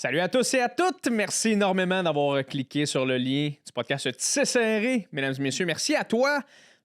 Salut à tous et à toutes. Merci énormément d'avoir cliqué sur le lien du podcast Tissé Serré. Mesdames et messieurs, merci à toi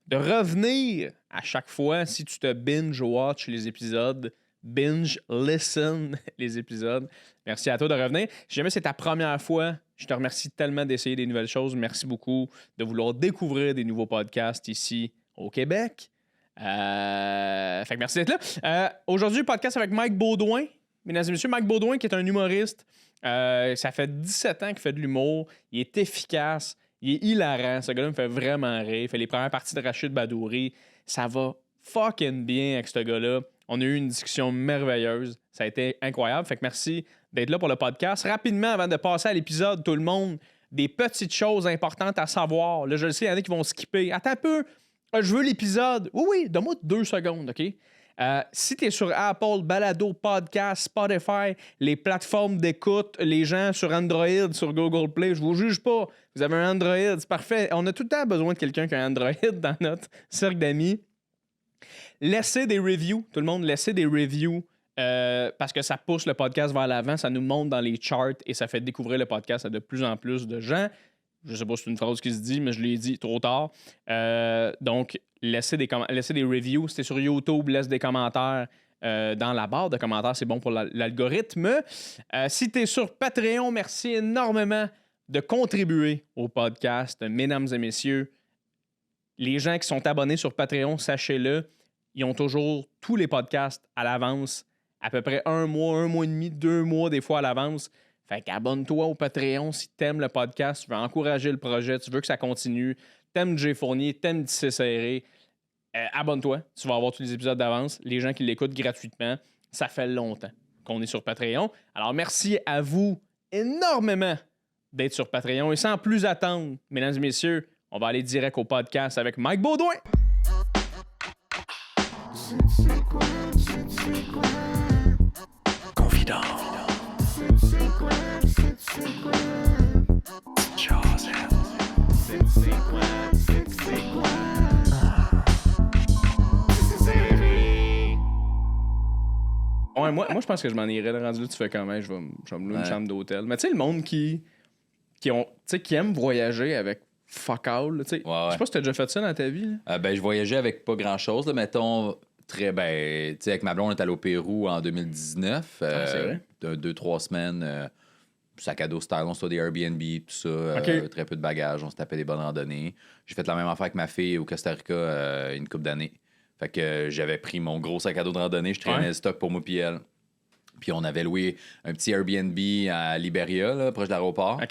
de revenir à chaque fois si tu te binge-watch les épisodes, binge-listen les épisodes. Merci à toi de revenir. Si jamais c'est ta première fois, je te remercie tellement d'essayer des nouvelles choses. Merci beaucoup de vouloir découvrir des nouveaux podcasts ici au Québec. Fait que merci d'être là. Aujourd'hui, podcast avec Mike Beaudoin. Mesdames et messieurs, Mike Beaudoin, qui est un humoriste. Ça fait 17 ans qu'il fait de l'humour. Il est efficace. Il est hilarant. Ce gars-là me fait vraiment rire. Il fait les premières parties de Rachid Badouri. Ça va fucking bien avec ce gars-là. On a eu une discussion merveilleuse. Ça a été incroyable. Fait que merci d'être là pour le podcast. Rapidement, avant de passer à l'épisode, tout le monde, des petites choses importantes à savoir. Là, je le sais, il y en a qui vont skipper. Attends un peu. Je veux l'épisode. Oui, donne-moi 2 secondes, OK? Si tu es sur Apple, Balado, Podcast, Spotify, les plateformes d'écoute, les gens sur Android, sur Google Play, je vous juge pas. Vous avez un Android, c'est parfait. On a tout le temps besoin de quelqu'un qui a un Android dans notre cercle d'amis. Laissez des reviews. Tout le monde, laissez des reviews parce que ça pousse le podcast vers l'avant, ça nous monte dans les charts et ça fait découvrir le podcast à de plus en plus de gens. Je sais pas si c'est une phrase qui se dit, mais je l'ai dit trop tard. Donc, laissez des reviews. Si t'es sur YouTube, laisse des commentaires dans la barre de commentaires. C'est bon pour l'algorithme. Si t'es sur Patreon, merci énormément de contribuer au podcast. Mesdames et messieurs, les gens qui sont abonnés sur Patreon, sachez-le, ils ont toujours tous les podcasts à l'avance, à peu près 1 mois et demi, 2 mois des fois à l'avance. Fait qu'abonne-toi au Patreon si t'aimes le podcast, tu veux encourager le projet, tu veux que ça continue, t'aimes Jay Fournier, t'aimes Tissé Serré, abonne-toi, tu vas avoir tous les épisodes d'avance. Les gens qui l'écoutent gratuitement, ça fait longtemps qu'on est sur Patreon. Alors merci à vous énormément d'être sur Patreon. Et sans plus attendre, mesdames et messieurs, on va aller direct au podcast avec Mike Beaudoin. Confident. Ouais, moi, je pense que je m'en irais. Rendu là, tu fais comment? Je vais me louer une chambre d'hôtel. Mais tu sais, le monde qui aime voyager avec fuck all. Je sais pas si t'as déjà fait ça dans ta vie. Je voyageais avec pas grand-chose. Là, mettons, avec ma blonde, on est allé au Pérou en 2019. C'est vrai? 2-3 semaines. Sac à dos style, on se fait des Airbnb, tout ça. Très peu de bagages, on se tapait des bonnes randonnées. J'ai fait la même affaire avec ma fille au Costa Rica une couple d'années. Fait que j'avais pris mon gros sac à dos de randonnée, je traînais le stock pour moi puis elle. Puis on avait loué un petit Airbnb à Liberia, là, proche de l'aéroport.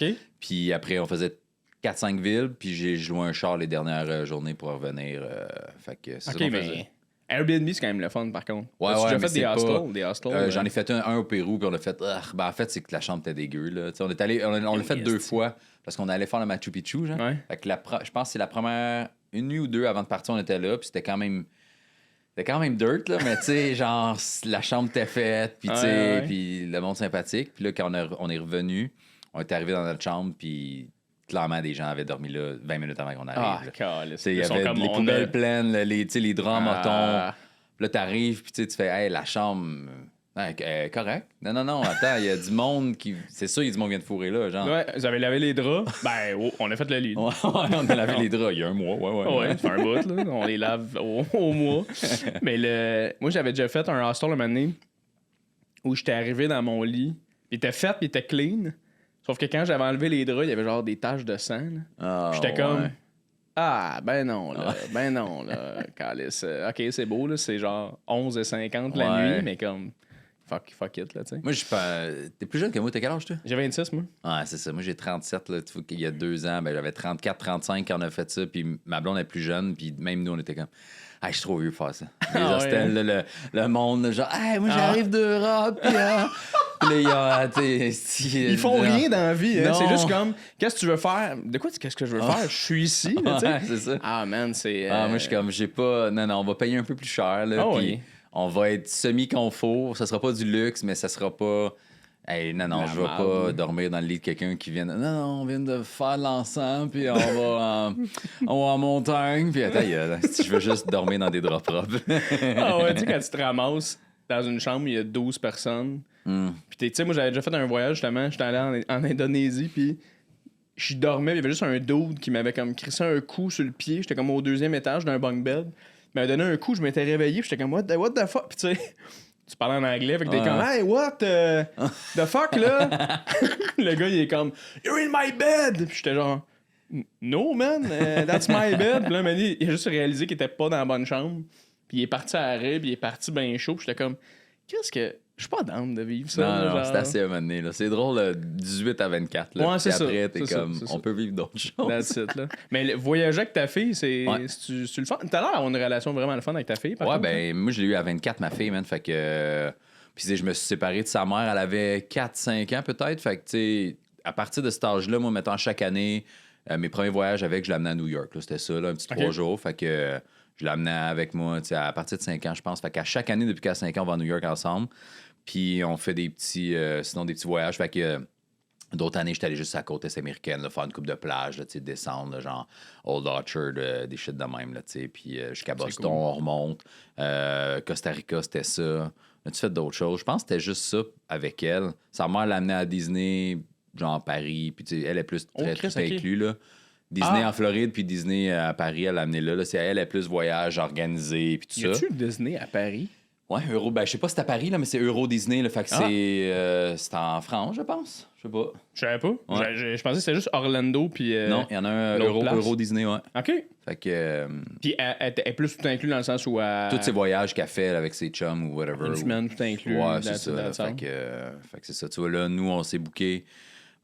Puis après, on faisait 4-5 villes, puis j'ai loué un char les dernières journées pour revenir. Fait que c'est ça qu'on faisait. Airbnb, c'est quand même le fun, par contre. As-tu déjà fait des hostels? J'en ai fait un au Pérou, puis on l'a fait... en fait, c'est que la chambre était dégueu. Là. On l'a fait 2 fois, parce qu'on allait faire le Machu Picchu. Genre. Fait que je pense que c'est la première... Une nuit ou 2 avant de partir, on était là, puis c'était quand même dirt, là, mais tu sais, genre, la chambre était faite, puis tu sais, puis le monde sympathique. Puis là, quand on est revenu, on est arrivé dans notre chambre, puis... Clairement, des gens avaient dormi là 20 minutes avant qu'on arrive. Il y avait les poubelles pleines, les draps motons. Puis là, t'arrives, puis tu fais, hey, la chambre, correct. Non, attends, il y a du monde qui. C'est sûr, il y a du monde qui vient de fourrer là. Genre. Ouais, vous avez lavé les draps. On a fait le lit. On a lavé les draps il y a un mois. Ouais, ça fait un bout, là. On les lave au mois. Mais moi, j'avais déjà fait un hostel un moment donné où j'étais arrivé dans mon lit. Il était fait, puis il était clean. Sauf que quand j'avais enlevé les draps, il y avait genre des taches de sang. J'étais comme... ben non, là. Calice. OK, c'est beau, là. C'est genre 11h50 la nuit, mais comme... Fuck it, là, tu sais. Moi, t'es plus jeune que moi. T'as quel âge, toi? J'ai 26, moi. C'est ça. Moi, j'ai 37, là. Il y a 2 ans, j'avais 34, 35 quand on a fait ça. Puis ma blonde est plus jeune. Puis même nous, on était comme... je suis trop vieux pour faire ça. Les hostels, le monde, genre... moi, j'arrive d'Europe, puis... Puis là, ils font rien dans la vie. Hein? C'est juste comme, qu'est-ce que tu veux faire? De quoi, qu'est-ce que je veux faire? Je suis ici. Là, c'est ça. Man, c'est... moi, je suis comme, j'ai pas... Non, on va payer un peu plus cher. Là, puis on va être semi-confort. Ça sera pas du luxe, mais ça sera pas... Non, je vais pas dormir dans le lit de quelqu'un qui vient... Non, on vient de faire l'encens, puis on va en montagne. Puis attends, je veux juste dormir dans des draps propres. Tu sais, quand tu te ramasses dans une chambre, il y a 12 personnes... Puis tu sais, moi, j'avais déjà fait un voyage, justement. J'étais allé en Indonésie, puis je dormais. Il y avait juste un dude qui m'avait comme crissé un coup sur le pied. J'étais comme au 2e étage d'un bunk bed. Il m'avait donné un coup, je m'étais réveillé, puis j'étais comme, what the fuck? Puis tu sais, tu parles en anglais, fait que t'es comme, hey, what the fuck, là? Le gars, il est comme, you're in my bed! Puis j'étais genre, no, man, that's my bed. Puis là, il a juste réalisé qu'il était pas dans la bonne chambre. Puis il est parti à l'arrêt, puis il est parti bien chaud. Puis j'étais comme, qu'est-ce que. Je suis pas down de vivre ça. Non, genre... c'est assez amené. Là. C'est drôle, 18 à 24. Là. Ouais, c'est ça. Après, t'es c'est comme, ça, on peut vivre d'autres choses. That's it, là. Mais voyager avec ta fille, c'est Ouais. c'est le fun. T'as l'air d'avoir une relation vraiment le fun avec ta fille, par Ouais, contre, ben, moi, je l'ai eu à 24, ma fille, man. Fait que. Puis, je me suis séparé de sa mère. Elle avait 4-5 ans, peut-être. Fait que, tu sais, à partir de cet âge-là, moi, mettons, chaque année, mes premiers voyages avec, je l'amenais à New York. Là. C'était ça, là, un petit 3 jours. Fait que je l'amenais avec moi, tu sais, à partir de 5 ans, je pense. Fait qu'à chaque année, depuis qu'à 5 ans, on va à New York ensemble. Puis on fait des petits, sinon des petits voyages. Fait que d'autres années, j'étais allé juste à la côte est américaine, là, faire une coupe de plage, là, descendre, là, genre Old Orchard, des shit de même. Là, puis jusqu'à Boston, cool. On remonte. Costa Rica, c'était ça. As-tu fait d'autres choses? Je pense que c'était juste ça avec elle. Sa mère l'a amenée à Disney, genre Paris. Puis elle est plus très tout inclus. Là. Disney en Floride, puis Disney à Paris, elle l'a amenée là. C'est elle est plus voyage organisé, puis tout ça. Y a-tu Disney à Paris? Ouais, ben, je sais pas si c'est à Paris, là, mais c'est Euro Disney. Là, fait que c'est en France, je pense. Je sais pas. Je savais pas. Ouais. Je pensais que c'était juste Orlando. Puis non, il y en a un Euro Disney, ouais. OK. Fait que. Puis elle est plus tout inclus dans le sens où. Tous ses voyages qu'elle fait avec ses chums ou whatever. Une semaine, tout inclus. Ouais, c'est ça. Fait que c'est ça. Tu vois, là, nous, on s'est booké.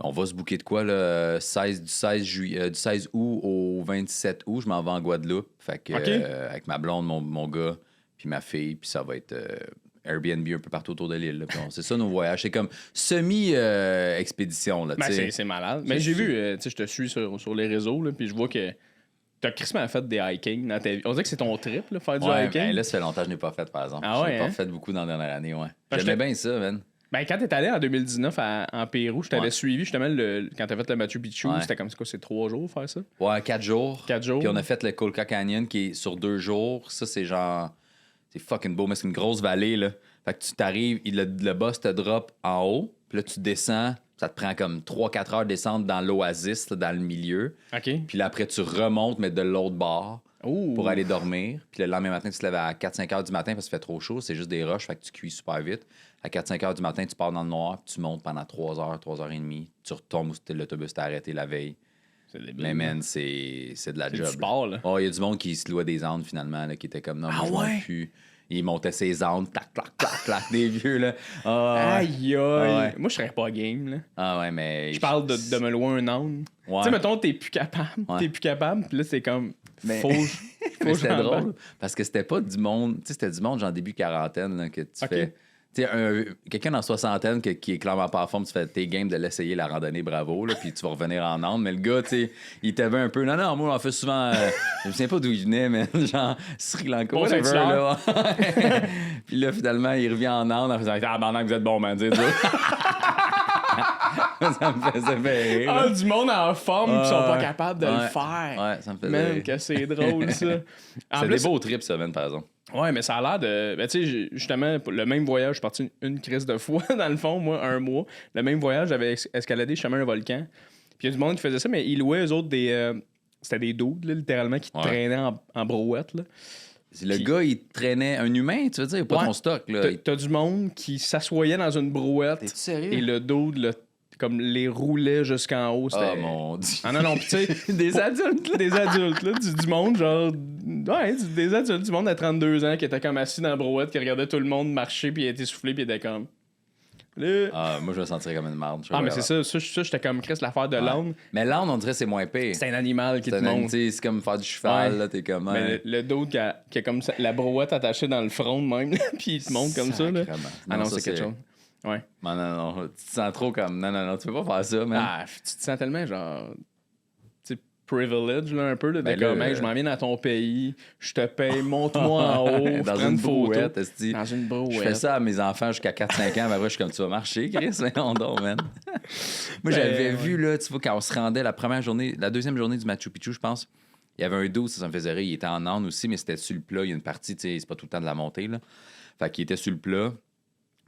On va se booker de quoi, là? Du 16 août au 27 août, je m'en vais en Guadeloupe. Fait que, avec ma blonde, mon gars, puis ma fille, puis ça va être Airbnb un peu partout autour de l'île. C'est ça, nos voyages. C'est comme semi-expédition, là, ben, c'est malade. Mais j'ai vu, tu sais, je te suis sur les réseaux, là, puis je vois que t'as crissement fait des hiking dans ta vie. On dirait que c'est ton trip, là, faire du hiking. Ben, là, ça fait longtemps que je n'ai pas fait, par exemple. Ah ouais, je n'ai pas fait beaucoup dans la dernière année, ouais. J'aimais bien ça, man. Ben, quand t'es allé en 2019 en Pérou, je t'avais suivi justement quand t'as fait le Machu Picchu. C'était comme quoi, c'est 3 jours faire ça? Ouais, 4 jours. 4 jours. Puis on a fait le Colca Canyon qui est sur 2 jours. Ça, c'est genre. C'est fucking beau, mais c'est une grosse vallée, là. Fait que tu t'arrives, le boss te drop en haut, puis là, tu descends. Ça te prend comme 3-4 heures de descendre dans l'oasis, là, dans le milieu. OK. Puis là, après, tu remontes, mais de l'autre bord. Pour aller dormir. Puis le lendemain matin, tu te lèves à 4-5 heures du matin parce que ça fait trop chaud. C'est juste des roches, fait que tu cuis super vite. À 4-5 heures du matin, tu pars dans le noir, puis tu montes pendant 3 heures, 3 heures et demie. Tu retombes où l'autobus t'a arrêté la veille. Mais man, c'est de la job. C'est du sport, là. Oh, il y a du monde qui se louait des ânes, finalement, là, qui était comme, non, moi, je monte plus. Il montait ses ânes, clac, clac, clac, clac, des vieux, là. Aïe, aïe. Moi, je serais pas game, là. Ah ouais, mais... Je parle de me louer un âne. Tu sais, mettons, t'es plus capable. T'es plus capable, puis là, c'est comme... Mais c'était drôle, parce que c'était pas du monde... Tu sais, c'était du monde, genre début quarantaine, là, que tu fais... Tu sais, quelqu'un dans soixantaine qui est clairement pas en forme, tu fais tes games de l'essayer la randonnée, bravo, là, puis tu vas revenir en Inde. Mais le gars, tu sais, il t'avait un peu. Non, moi, on fait souvent. Je me souviens pas d'où il venait, mais genre Sri Lanka, whatever, là. Puis là, finalement, il revient en Inde en faisant ah, ben, vous êtes bon, man, dis ça me faisait rire. Ah, du monde en forme qui sont pas capables de le faire. Ouais, ça me faisait même rire. Que c'est drôle, ça. C'est des beaux trips, ça, man, par exemple. Ouais, mais ça a l'air de. Ben, tu sais, justement, le même voyage, je suis parti une crise de fois, dans le fond, moi, 1 mois. Le même voyage, j'avais escaladé chemin un volcan. Puis il y a du monde qui faisait ça, mais ils louaient, eux autres, des. C'était des dudes, là, littéralement, qui traînaient en brouette, là. Le gars, il traînait un humain, tu veux dire, pas ton stock, là. T'as du monde qui s'assoyait dans une brouette. T'es-tu sérieux? Et le dude, comme les roulait jusqu'en haut. Oh mon Dieu. Ah non, pis tu sais. Des adultes, là. Des adultes, là. Du monde, genre. Ouais, des adultes, du monde à 32 ans qui était comme assis dans la brouette, qui regardait tout le monde marcher, puis il était soufflé, puis il était comme. Ah, moi, je me sentirais comme une marde. Ah, mais c'est ça. Ça, j'étais comme Chris, l'affaire de l'âne. Mais l'âne, on dirait que c'est moins pire. C'est un animal qui te monte. C'est comme faire du cheval, là. T'es comme. Mais le dude qui a comme ça, la brouette attachée dans le front, même, puis il te monte comme ça, là. Ah non, c'est quelque chose. Ouais. Non, tu te sens trop comme. Non, tu peux pas faire ça, man. Ah, tu te sens tellement genre. Tu sais, privilege, là, un peu, là, de là, comme, je m'en viens dans ton pays, je te paye, monte-moi en haut, dans une brouette, dans une brouette. Je fais ça à mes enfants jusqu'à 4-5 ans, mais après, je suis comme, tu vas marcher, Chris, mais non, man. Moi, j'avais vu, là, tu vois, quand on se rendait la deuxième journée du Machu Picchu, je pense, il y avait un dos, ça me faisait rire, il était en Inde aussi, mais c'était sur le plat, il y a une partie, tu sais, c'est pas tout le temps de la montée, là. Fait qu'il était sur le plat.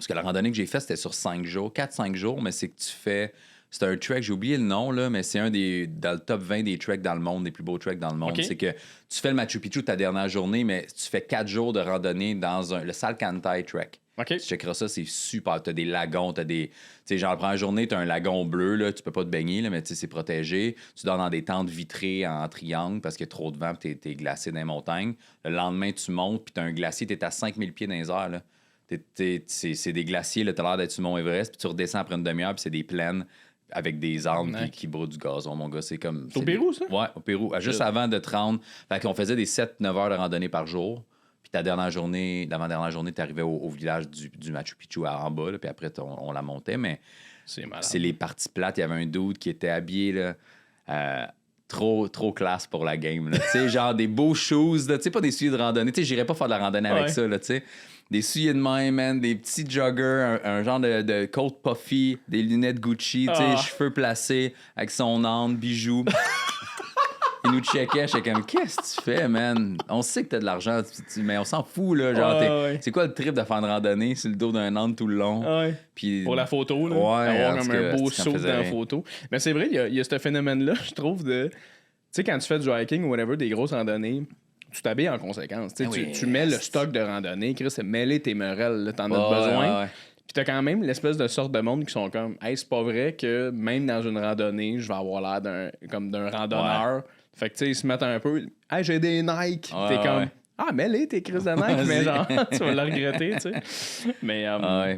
Parce que la randonnée que j'ai faite, c'était sur 5 jours, 4-5 jours, mais c'est que tu fais... C'est un trek, j'ai oublié le nom, là, mais c'est dans le top 20 des treks dans le monde, des plus beaux treks dans le monde. C'est que tu fais le Machu Picchu ta dernière journée, mais tu fais 4 jours de randonnée dans le Salcantay Trek. Tu checkeras ça, c'est super. T'as des lagons, t'as des... Tu sais, genre, la première journée, t'as un lagon bleu, là, tu peux pas te baigner, là, mais c'est protégé. Tu dors dans des tentes vitrées en triangle parce qu'il y a trop de vent et t'es glacé dans les montagnes. Le lendemain, tu montes, puis t'as un glacier, t'es à 5000 pieds dans les airs, là. C'est des glaciers, là, t'as l'air d'être sur le Mont Everest, puis tu redescends après une demi-heure, puis c'est des plaines avec des arbres qui broutent du gazon, mon gars. C'est comme... C'est au Pérou, ça? Ouais, au Pérou. Juste avant de te rendre... Fait qu'on faisait des 7-9 heures de randonnée par jour. Puis l'avant-dernière journée, t'arrivais au village du Machu Picchu en bas, là, puis après, on la montait. Mais c'est les parties plates. Il y avait un dude qui était habillé, là, trop classe pour la game. Tu sais, genre des beaux shoes, tu sais, pas des souliers de randonnée. Tu sais, j'irais pas faire de la randonnée avec ça, là, tu sais. Des souliers de main, man, des petits joggers, un genre de coat puffy, des lunettes Gucci, tu sais, cheveux placés avec son âne, bijoux. Il nous checkait, j'étais comme, qu'est-ce que tu fais, man? On sait que t'as de l'argent, mais on s'en fout, là. Genre, c'est quoi le trip de faire une randonnée sur le dos d'un âne tout le long? Puis... Pour la photo, là. Avoir comme un beau saut dans la photo. Mais c'est vrai, il y a ce phénomène-là, je trouve, de. Tu sais, quand tu fais du hiking ou whatever, des grosses randonnées, tu t'habilles en conséquence. Tu mets le stock de randonnée, Chris, c'est mêler tes merelles, là, t'en as besoin. Puis t'as quand même l'espèce de sorte de monde qui sont comme, hey, c'est pas vrai que même dans une randonnée, je vais avoir l'air d'un randonneur. Fait que tu sais, ils se mettent un peu, hey, j'ai des Nike. T'es comme, mets-les tes Chris de Nike, mais genre, tu vas le regretter, tu sais. Mais.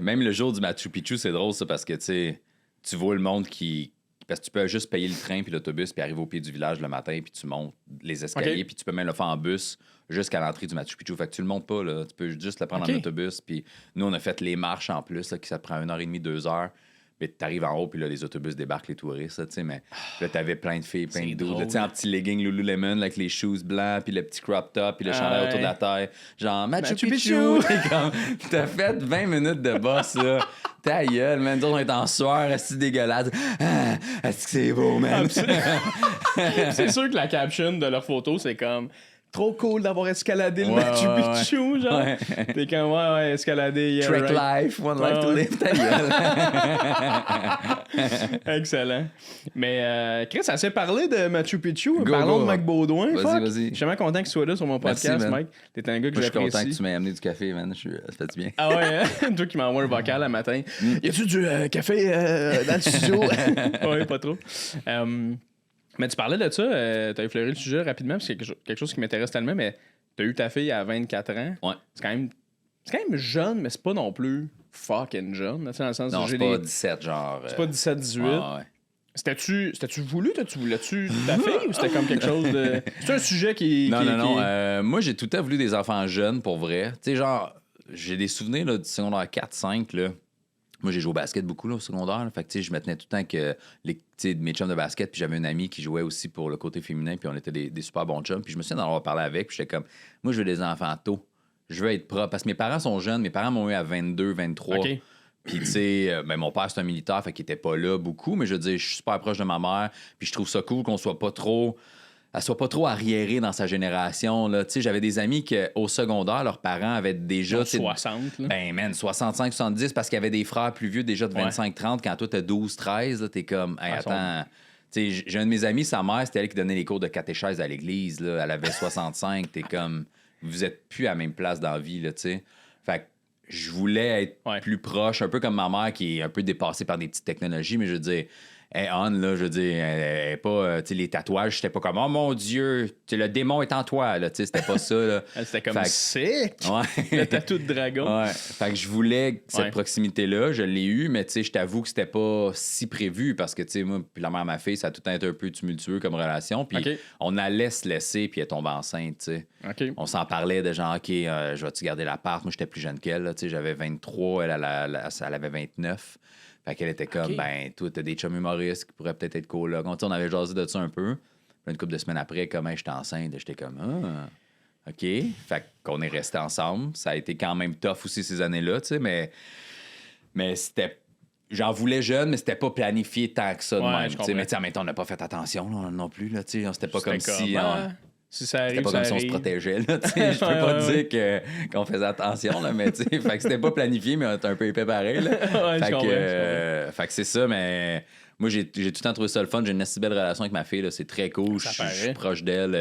Même le jour du Machu Picchu, c'est drôle, ça, parce que tu vois le monde qui. Parce que tu peux juste payer le train puis l'autobus puis arriver au pied du village le matin puis tu montes les escaliers puis tu peux même le faire en bus jusqu'à l'entrée du Machu Picchu. Fait que tu le montes pas, là. Tu peux juste le prendre en autobus. Puis nous, on a fait les marches en plus, là, qui ça te prend 1h30, 2 heures. Puis t'arrives en haut, puis là, les autobus débarquent, les touristes, tu sais. Mais là, t'avais plein de filles, plein de dudes. Tu sais, en petit legging Lululemon, là, avec les shoes blancs, puis le petit crop top, puis le chandail autour de la taille. Genre, Machu Picchu! T'as fait 20 minutes de boss, là. Ta gueule, man. Nous autres, on est en sueur, c'est dégueulasse. Est-ce que c'est beau, man? C'est sûr que la caption de leur photo, c'est comme... Trop cool d'avoir escaladé le Machu Picchu, genre. T'es comme, escaladé. Yeah, Trek life, one life to live, ta gueule. Excellent. Mais, Chris, ça s'est parlé de Machu Picchu. Parlons de Mike Baudouin. Vas-y. Je suis vraiment content que tu sois là sur mon podcast, merci, Mike. T'es un gars que j'apprécie. Je suis content que tu m'aies amené du café, man. Ça fait du bien. Ah ouais, hein? Toi qui m'envoies un vocal le matin. Y a-tu du café dans le studio? Ouais, pas trop. Mais tu parlais de ça, tu as effleuré le sujet rapidement, parce que c'est quelque chose qui m'intéresse tellement, mais tu as eu ta fille à 24 ans. Ouais. C'est quand même jeune, mais c'est pas non plus fucking jeune. Dans le sens non, c'est pas 17, genre. C'est pas 17-18. C'était-tu voulu? Voulais-tu ta fille ou c'était comme quelque chose de. C'est un sujet qui. Non. Moi, j'ai tout le temps voulu des enfants jeunes, pour vrai. Tu sais, genre, j'ai des souvenirs là, du secondaire 4-5, là. Moi, j'ai joué au basket beaucoup là, au secondaire. Là. Fait que, je me tenais tout le temps que mes chums de basket, puis j'avais une amie qui jouait aussi pour le côté féminin, puis on était des super bons chums. Puis je me souviens d'en avoir parlé avec, puis j'étais comme, moi, je veux des enfants tôt. Je veux être propre. Parce que mes parents sont jeunes. Mes parents m'ont eu à 22, 23. Puis, tu sais, mon père, c'est un militaire, fait qu'il était pas là beaucoup, mais je veux dire, je suis super proche de ma mère, puis je trouve ça cool qu'on soit pas trop. Elle soit pas trop arriérée dans sa génération. Là. J'avais des amis qu'au secondaire, leurs parents avaient déjà... 60. Là. Ben, man, 65, 70, parce qu'il y avait des frères plus vieux déjà de 25, 30. Quand toi, t'as 12, 13, t'es comme... Hey, attends... J'ai un de mes amis, sa mère, c'était elle qui donnait les cours de catéchèse à l'église. Là. Elle avait 65. T'es comme... Vous êtes plus à la même place dans la vie, là, tu sais. Fait que je voulais être plus proche, un peu comme ma mère qui est un peu dépassée par des petites technologies, mais je veux dire... Hey, Anne, là, je veux dire, elle est pas. Tu sais, les tatouages, c'était pas comme, oh mon Dieu, le démon est en toi, là. Tu sais, c'était pas ça, là. C'était comme sick! Le tatou de dragon. Ouais. Fait que je voulais cette proximité-là, je l'ai eu, mais tu sais, je t'avoue que c'était pas si prévu parce que, tu sais, moi, puis la mère de ma fille, ça a tout été un peu tumultueux comme relation. Puis on allait se laisser, puis elle tombe enceinte, tu sais. On s'en parlait de genre, OK, je vais-tu garder l'appart? Moi, j'étais plus jeune qu'elle, tu sais, j'avais 23, elle avait 29. Fait qu'elle était comme, ben, toi, t'as des chums humoristes qui pourraient peut-être être colocs. On avait jasé de ça un peu. Puis une couple de semaines après, comme, j'étais enceinte, j'étais comme, OK. Fait qu'on est restés ensemble. Ça a été quand même tough aussi ces années-là, tu sais, mais c'était. J'en voulais jeune, mais c'était pas planifié tant que ça de même. Mais en même temps, on n'a pas fait attention là, non plus. Là, c'était pas comme si. Si ça arrive, c'était pas ça comme si on se arrive. protégeait, là, tu sais. Je peux pas dire qu'on faisait attention, là, mais tu sais, fait que c'était pas planifié, mais on était un peu épais pareil, là. Ouais, je comprends. Fait que c'est ça, mais moi, j'ai tout le temps trouvé ça le fun. J'ai une assez belle relation avec ma fille, là. C'est très cool. Je suis proche d'elle.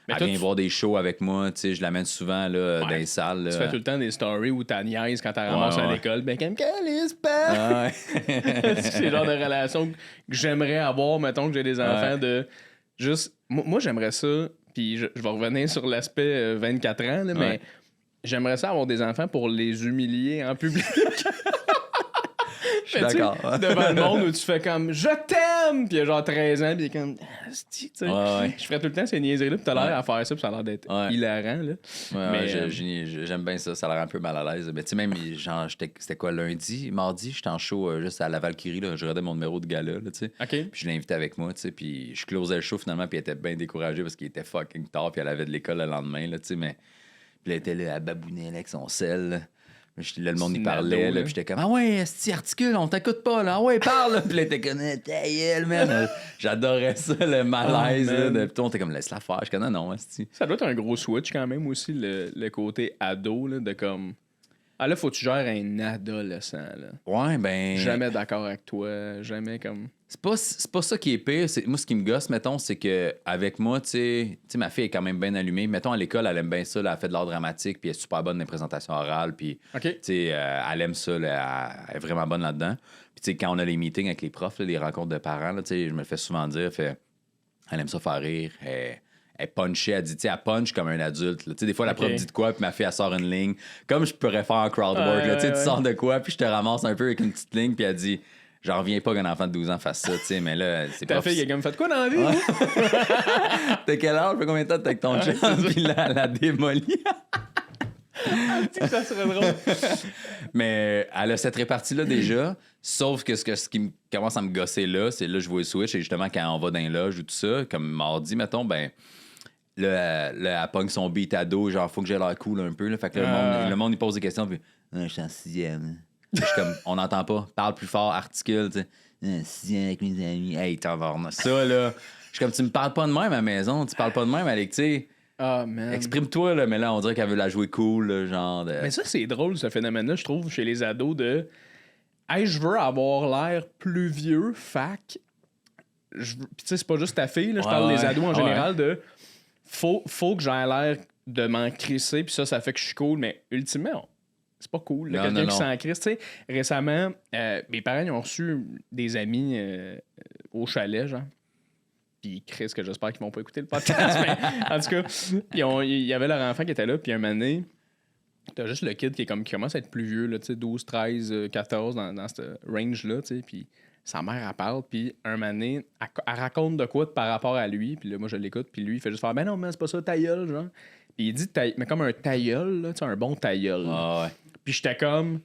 Elle vient voir des shows avec moi, tu sais, je l'amène souvent là, dans les salles. Là. Tu fais tout le temps des stories où ta nièce, quand t'as ramassé à l'école, ben, comme, calisse pas! C'est le genre de relation que j'aimerais avoir, mettons que j'ai des enfants, de juste. Moi, j'aimerais ça, puis je vais revenir sur l'aspect 24 ans, là, mais j'aimerais ça avoir des enfants pour les humilier en public. Je suis d'accord. Devant le monde où tu fais comme je t'aime, puis il y a genre 13 ans, puis il est comme asti, tu sais. Je ferais tout le temps ces niaiseries-là, puis t'as l'air à faire ça, puis ça a l'air d'être hilarant. Là. Mais j'aime bien ça, ça a l'air un peu mal à l'aise. Mais tu sais, même, genre, c'était quoi, mardi, j'étais en show juste à la Valkyrie, là, je regardais mon numéro de gala, là, tu sais. Puis je l'ai invité avec moi, tu sais, puis je closais le show finalement, puis elle était bien découragée parce qu'il était fucking tard, puis elle avait de l'école le lendemain, là, tu sais, mais. Puis elle était là, à babouiner là, avec son sel, là. Là, le monde y parlait, là, puis j'étais comme, ah ouais, esti, articule, on t'écoute pas, là, ah ouais, parle, puis là, t'es comme, ta gueule, man. J'adorais ça, le malaise, là, puis on était comme, laisse-la faire, je connais, non, esti. Ça doit être un gros switch quand même aussi, le côté ado, là, de comme, ah là, faut que tu gères un adolescent, là. Ouais, ben. Jamais d'accord avec toi, jamais comme. C'est pas ça qui est pire. Moi, ce qui me gosse, mettons, c'est que avec moi, tu sais, ma fille est quand même bien allumée. Mettons, à l'école, elle aime bien ça. Là, elle fait de l'art dramatique, puis elle est super bonne dans les présentations orales. Puis, tu sais, elle aime ça. Là, elle est vraiment bonne là-dedans. Puis, tu sais, quand on a les meetings avec les profs, là, les rencontres de parents, tu sais, je me le fais souvent dire, elle aime ça faire rire. Elle punchait, elle dit, tu sais, elle punch comme un adulte. Tu sais, des fois, la prof dit de quoi, puis ma fille, elle sort une ligne. Comme je pourrais faire en crowd work, tu sais, tu sors de quoi, puis je te ramasse un peu avec une petite ligne, puis elle dit, j'en reviens pas qu'un enfant de 12 ans fasse ça, tu sais, mais là, c'est pas. Ta fille, elle a comme fait quoi dans la vie? T'as quel âge? Fait combien de temps t'es avec ton chum? Puis là, elle a démoli. Ça serait drôle. Mais elle a cette répartie-là déjà, sauf que ce qui commence à me gosser là, c'est là, je vois le switch, et justement, quand on va dans les loges ou tout ça, comme mardi, mettons, ben. Là, elle pogne son beat à dos, genre, faut que j'ai l'air cool un peu. Là. Fait que le monde, il pose des questions, puis, je suis en sixième. Je suis comme, on n'entend pas, parle plus fort, articule, tu sais, sixième avec mes amis. Hey, t'en vas ça, là. Je suis comme, tu me parles pas de même à la maison, tu parles pas de même avec, tu sais. Ah, man. Exprime-toi, là, mais là, on dirait qu'elle veut la jouer cool, là, genre. Mais ça, c'est drôle, ce phénomène-là, je trouve, chez les ados de. Hey, je veux avoir l'air plus vieux, fac. Puis, tu sais, c'est pas juste ta fille, là, je parle des ados en général, de. Faut que j'aie l'air de m'en crisser, puis ça fait que je suis cool, mais ultimement, c'est pas cool. Là, quelqu'un qui s'en crisse. Tu sais, récemment, mes parents ils ont reçu des amis au chalet, genre. Puis Chris, que j'espère qu'ils vont pas écouter le podcast, mais en tout cas, il y avait leur enfant qui était là, puis un moment donné, t'as juste le kid qui commence à être plus vieux, là, 12, 13, 14, dans ce range-là, puis sa mère, elle parle, puis un moment donné, elle raconte de quoi par rapport à lui, puis là, moi, je l'écoute, puis lui, il fait juste faire « Ben non, mais c'est pas ça, ta gueule, genre. » Puis il dit « Mais comme un ta gueule, là, un bon ta gueule. Puis j'étais comme...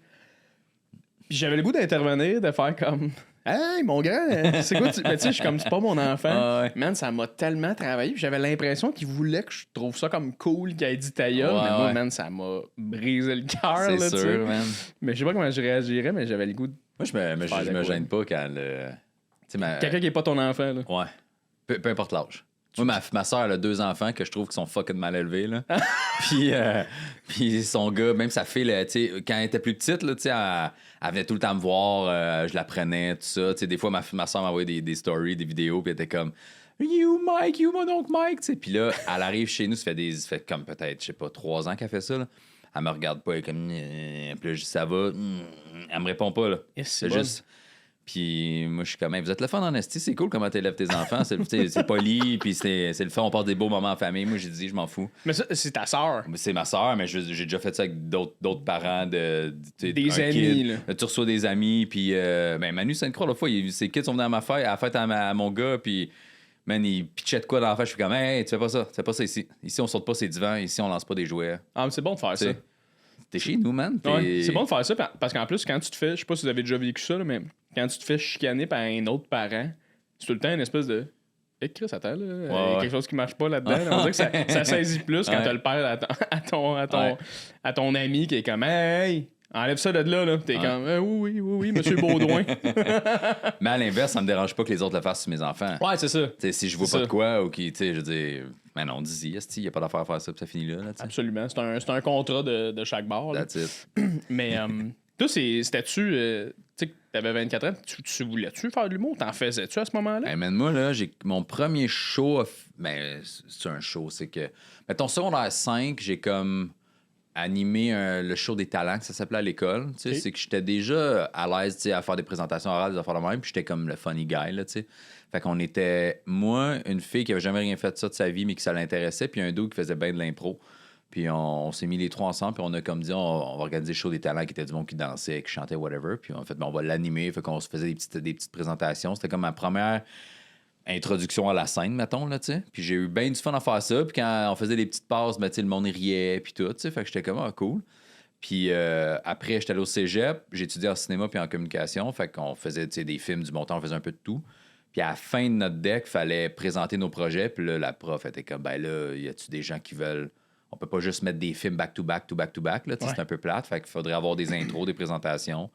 Puis j'avais le goût d'intervenir, de faire comme... Hey, mon grand, c'est quoi? Mais tu sais, je suis comme, c'est pas mon enfant. Man, ça m'a tellement travaillé. Puis j'avais l'impression qu'il voulait que je trouve ça comme cool qu'il ait dit ta gueule. Mais moi, man, ça m'a brisé le cœur. C'est sûr, man. Mais je sais pas comment je réagirais, mais j'avais le goût de. Moi, je me gêne pas quand le. Quelqu'un qui est pas ton enfant, là. Ouais. Peu importe l'âge. Moi, ma soeur, elle a 2 enfants que je trouve qui sont fucking mal élevés, là. Puis son gars, même sa fille, là, quand elle était plus petite, là, elle venait tout le temps me voir, je la prenais, tout ça. Des fois, ma soeur m'envoyait des stories, des vidéos, puis elle était comme « You, Mike, you, mon oncle Mike! » Puis là, elle arrive chez nous, ça fait comme peut-être, je sais pas, 3 ans qu'elle fait ça, là. Elle me regarde pas, elle est comme « Puis là, je dis « Ça va? » Elle me répond pas, là. C'est juste... Puis moi, je suis comme, vous êtes le fun en esti, c'est cool comment t'élèves tes enfants. C'est poli, puis c'est le fun, on passe des beaux moments en famille. Moi, j'ai dit, je m'en fous. Mais ça, c'est ta sœur. C'est ma sœur, mais j'ai déjà fait ça avec d'autres parents. Des amis, là. Tu reçois des amis, puis Manu Sainte-Croix, l'autre fois, ses kids sont venus à la fête à mon gars, puis man, il pitchait de quoi dans la fête. Je suis comme, hey, tu fais pas ça ici. Ici, on saute pas ses divans, ici, on lance pas des jouets. Ah, mais c'est bon de faire ça. T'es chez nous, man. Ouais, c'est bon de faire ça, parce qu'en plus, quand tu te fais, je sais pas si vous avez déjà vécu ça, là, mais quand tu te fais chicaner par un autre parent, c'est tout le temps une espèce de Chris, attends, là. Quelque chose qui marche pas là-dedans. On dirait que ça saisit plus quand t'as le père à ton ami qui est comme Hey, Enlève ça de là. T'es comme, oui, monsieur Baudouin. Mais à l'inverse, ça me dérange pas que les autres le fassent sur mes enfants. Ouais, c'est ça. T'sais, si je vois pas de quoi, ou qui, tu sais, je veux dire, mais non, dis-y, il y a pas d'affaire à faire ça, puis ça finit là. Absolument. C'est un contrat de chaque bar. That's it. Mais toi, c'était-tu. Tu sais, t'avais 24 ans, tu voulais-tu faire de l'humour? T'en faisais-tu à ce moment-là? Hey, man, moi, là, j'ai mon premier show. Ben, c'est un show, c'est que. Mettons, secondaire 5, j'ai comme animé le show des talents, que ça s'appelait à l'école. Okay. C'est que j'étais déjà à l'aise à faire des présentations orales, des affaires de même, puis j'étais comme le funny guy, là, tu sais. Fait qu'on était, moi, une fille qui avait jamais rien fait de ça de sa vie, mais qui ça l'intéressait, puis un dude qui faisait bien de l'impro. Puis on s'est mis les trois ensemble, puis on a comme dit, on va organiser le show des talents qui était du monde qui dansait, qui chantait, whatever. Puis en fait, on va l'animer, fait qu'on se faisait des petites présentations. C'était comme ma première introduction à la scène, mettons, là, tu sais. Puis j'ai eu bien du fun à faire ça. Puis quand on faisait des petites passes, ben, tu sais, le monde riait, puis tout, tu sais. Fait que j'étais comme, cool. Puis après, j'étais allé au cégep, j'ai étudié en cinéma puis en communication. Fait qu'on faisait, tu sais, des films, du montant, on faisait un peu de tout. Puis à la fin de notre deck, il fallait présenter nos projets. Puis là, la prof était comme, ben là, y a-tu des gens qui veulent... On peut pas juste mettre des films back-to-back, là, ouais. C'est un peu plate. Fait qu'il faudrait avoir des intros, des présentations.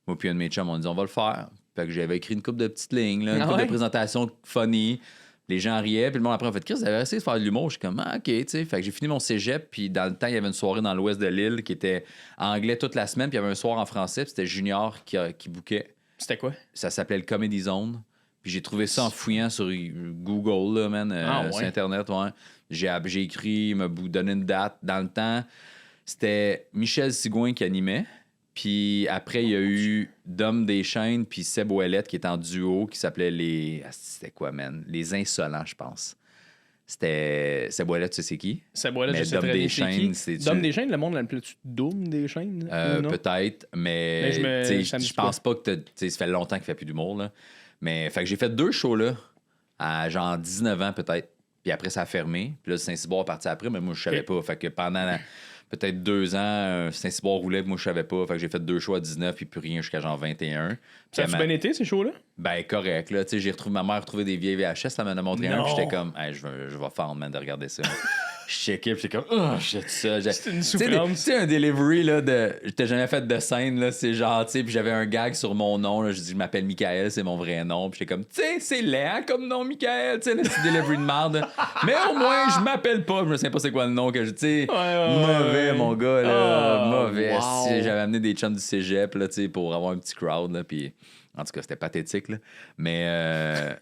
Moi puis un de mes chums, on dit, on va le faire. Fait que j'avais écrit une couple de petites lignes, là, une couple de présentations funny. Les gens riaient, puis le monde après, en fait, Chris, vous avez essayé de faire de l'humour. Je suis comme, OK, tu sais. Fait que j'ai fini mon cégep, puis dans le temps, il y avait une soirée dans l'ouest de l'île qui était anglais toute la semaine, puis il y avait un soir en français, puis c'était Junior qui bookait. C'était quoi? Ça s'appelait le Comedy Zone. Puis j'ai trouvé ça en fouillant sur Google, là, man, sur Internet, ouais. J'ai écrit, il m'a donné une date. Dans le temps, c'était Michel Sigouin qui animait. Puis après, il y a eu Dom Deschaines puis Seb Ouellette qui est en duo, qui s'appelait les... C'était quoi, man? Les Insolents, je pense. C'était... Seb Ouellette, tu sais c'est qui? Seb Ouellette, je sais très bien c'est qui. Dom Deschaines, le monde l'appelait-tu Doom Deschaines? Peut-être, mais je pense pas que... Ça fait longtemps qu'il fait plus d'humour, là. Mais fait que j'ai fait 2 shows, là, à genre 19 ans, peut-être. Puis après, ça a fermé. Puis là, Saint-Cyboire est parti après, mais moi, je savais pas. Fait que pendant peut-être 2 ans, Saint-Cyboire roulait, puis moi, je savais pas. Fait que j'ai fait 2 shows à 19, puis plus rien jusqu'à genre 21. Ça a-tu bien été, ces shows-là? Ben, correct. Là, j'ai retrouvé ma mère, retrouvé des vieilles VHS, ça m'en a montré un, puis j'étais comme, hey, je vais fendre, man, de regarder ça. Je checkais, puis j'étais comme, j'étais ça. C'est une souffrance. Tu sais, un delivery, là, j'étais jamais fait de scène, là, c'est genre, tu sais, puis j'avais un gag sur mon nom, là, je dis, je m'appelle Michael, c'est mon vrai nom, puis j'étais comme, tu sais, c'est laid, hein, comme nom, Michael, tu sais, le petit delivery de merde. Mais au moins, je m'appelle pas, je me sais pas c'est quoi le nom que je, tu sais, mauvais, mon gars, là, mauvais. Wow. J'avais amené des chums du cégep, là, tu sais, pour avoir un petit crowd, là, puis... En tout cas, c'était pathétique, là. Mais,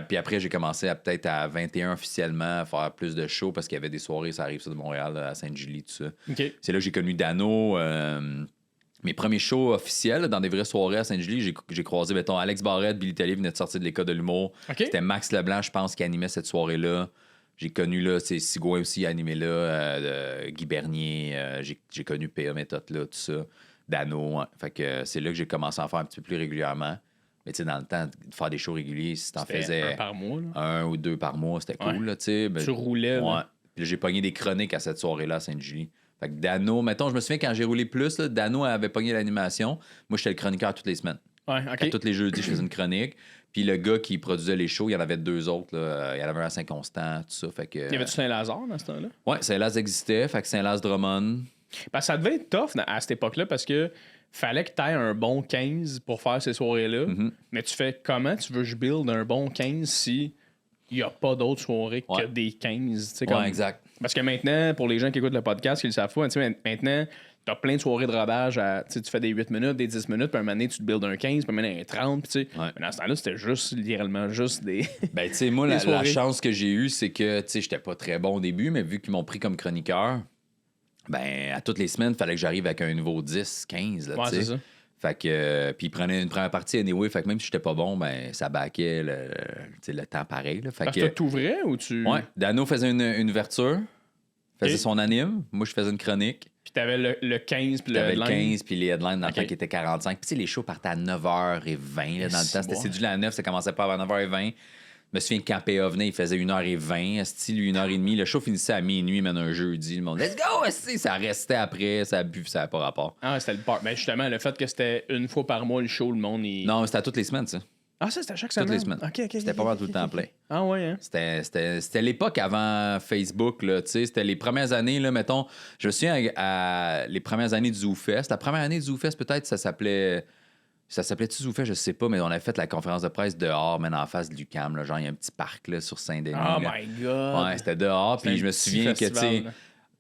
puis après, j'ai commencé peut-être à 21 officiellement à faire plus de shows parce qu'il y avait des soirées, ça arrive ça de Montréal, là, à Sainte-Julie, tout ça. Okay. C'est là que j'ai connu Dano. Mes premiers shows officiels, là, dans des vraies soirées à Sainte-Julie, j'ai croisé, mettons, Alex Barrette, Billy Tellier venait de sortir de l'école de l'humour. Okay. C'était Max Leblanc, je pense, qui animait cette soirée-là. J'ai connu, là, c'est Sigouin aussi animé là, Guy Bernier, j'ai connu P.A. Méthode, là, tout ça. Dano, hein. Fait que c'est là que j'ai commencé à en faire un petit peu plus régulièrement. Mais tu sais, dans le temps, de faire des shows réguliers, si t'en faisais 1 par mois, là. 1 ou 2 par mois, c'était cool, là, tu sais. Tu roulais, ouais. Là. Puis j'ai pogné des chroniques à cette soirée-là à Sainte-Julie. Fait que Dano, mettons, je me souviens quand j'ai roulé plus, là, Dano avait pogné l'animation. Moi, j'étais le chroniqueur toutes les semaines. Ouais, OK. Tous les jeudis, je faisais une chronique. Puis le gars qui produisait les shows, il y en avait 2 autres. Là. Il y en avait un à Saint-Constant, tout ça. Fait que, il y avait-tu Saint-Lazare dans ce temps-là? Ouais, Saint-Laz existait. Fait que Saint-Laz-Drummond. Ben, ça devait être tough à cette époque-là parce que fallait que tu aies un bon 15 pour faire ces soirées-là. Mm-hmm. Mais tu fais comment tu veux que je build un bon 15 si il n'y a pas d'autres soirées que des 15? Ouais, comme... exact. Parce que maintenant, pour les gens qui écoutent le podcast, qui le savent pas, maintenant, tu as plein de soirées de rodage. Tu fais des 8 minutes, des 10 minutes, puis un moment donné, tu te builds un 15, puis un moment donné, un 30. Puis mais dans ce temps-là, c'était juste, littéralement, juste des. Ben, tu sais, moi, la chance que j'ai eue, c'est que, tu sais, j'étais pas très bon au début, mais vu qu'ils m'ont pris comme chroniqueur, ben, à toutes les semaines, il fallait que j'arrive avec un nouveau 10, 15. Là, c'est ça. Fait que, puis ils prenaient une première partie anyway, fait que même si j'étais pas bon, ben, ça baquait le temps pareil. Là, fait parce que t'ouvrais ou tu. Ouais, Dano faisait une ouverture, faisait son anime, moi je faisais une chronique. Puis t'avais le 15 puis le headline. T'avais le 15 puis les headlines dans le temps qui était 45. Puis tu sais, les shows partaient à 9h20 là, dans le temps. C'était cédulé à 9, ça commençait pas avant 9h20. Je me souviens que quand PA venait, il faisait 1h20, style 1h30. Le show finissait à minuit, même un jeudi. Le monde, let's go! Ça restait après, ça a bu, ça n'a pas rapport. Ah, c'était le part. Ben justement, le fait que c'était une fois par mois le show, le monde. Non, c'était à toutes les semaines, ça. Ah, ça, c'était chaque semaine? Toutes les semaines. C'était pas mal tout le temps plein. Ah ouais, hein? C'était l'époque avant Facebook, là, tu sais. C'était les premières années, là, mettons. Je me souviens à les premières années du ZooFest. La première année du ZooFest, peut-être, ça s'appelait-tu ZooFest? Je sais pas, mais on avait fait la conférence de presse dehors, même en face de l'UQAM, là. Genre, il y a un petit parc, là, sur Saint-Denis. Oh là. my God! Ouais, c'était dehors. Puis je me souviens que, tu sais,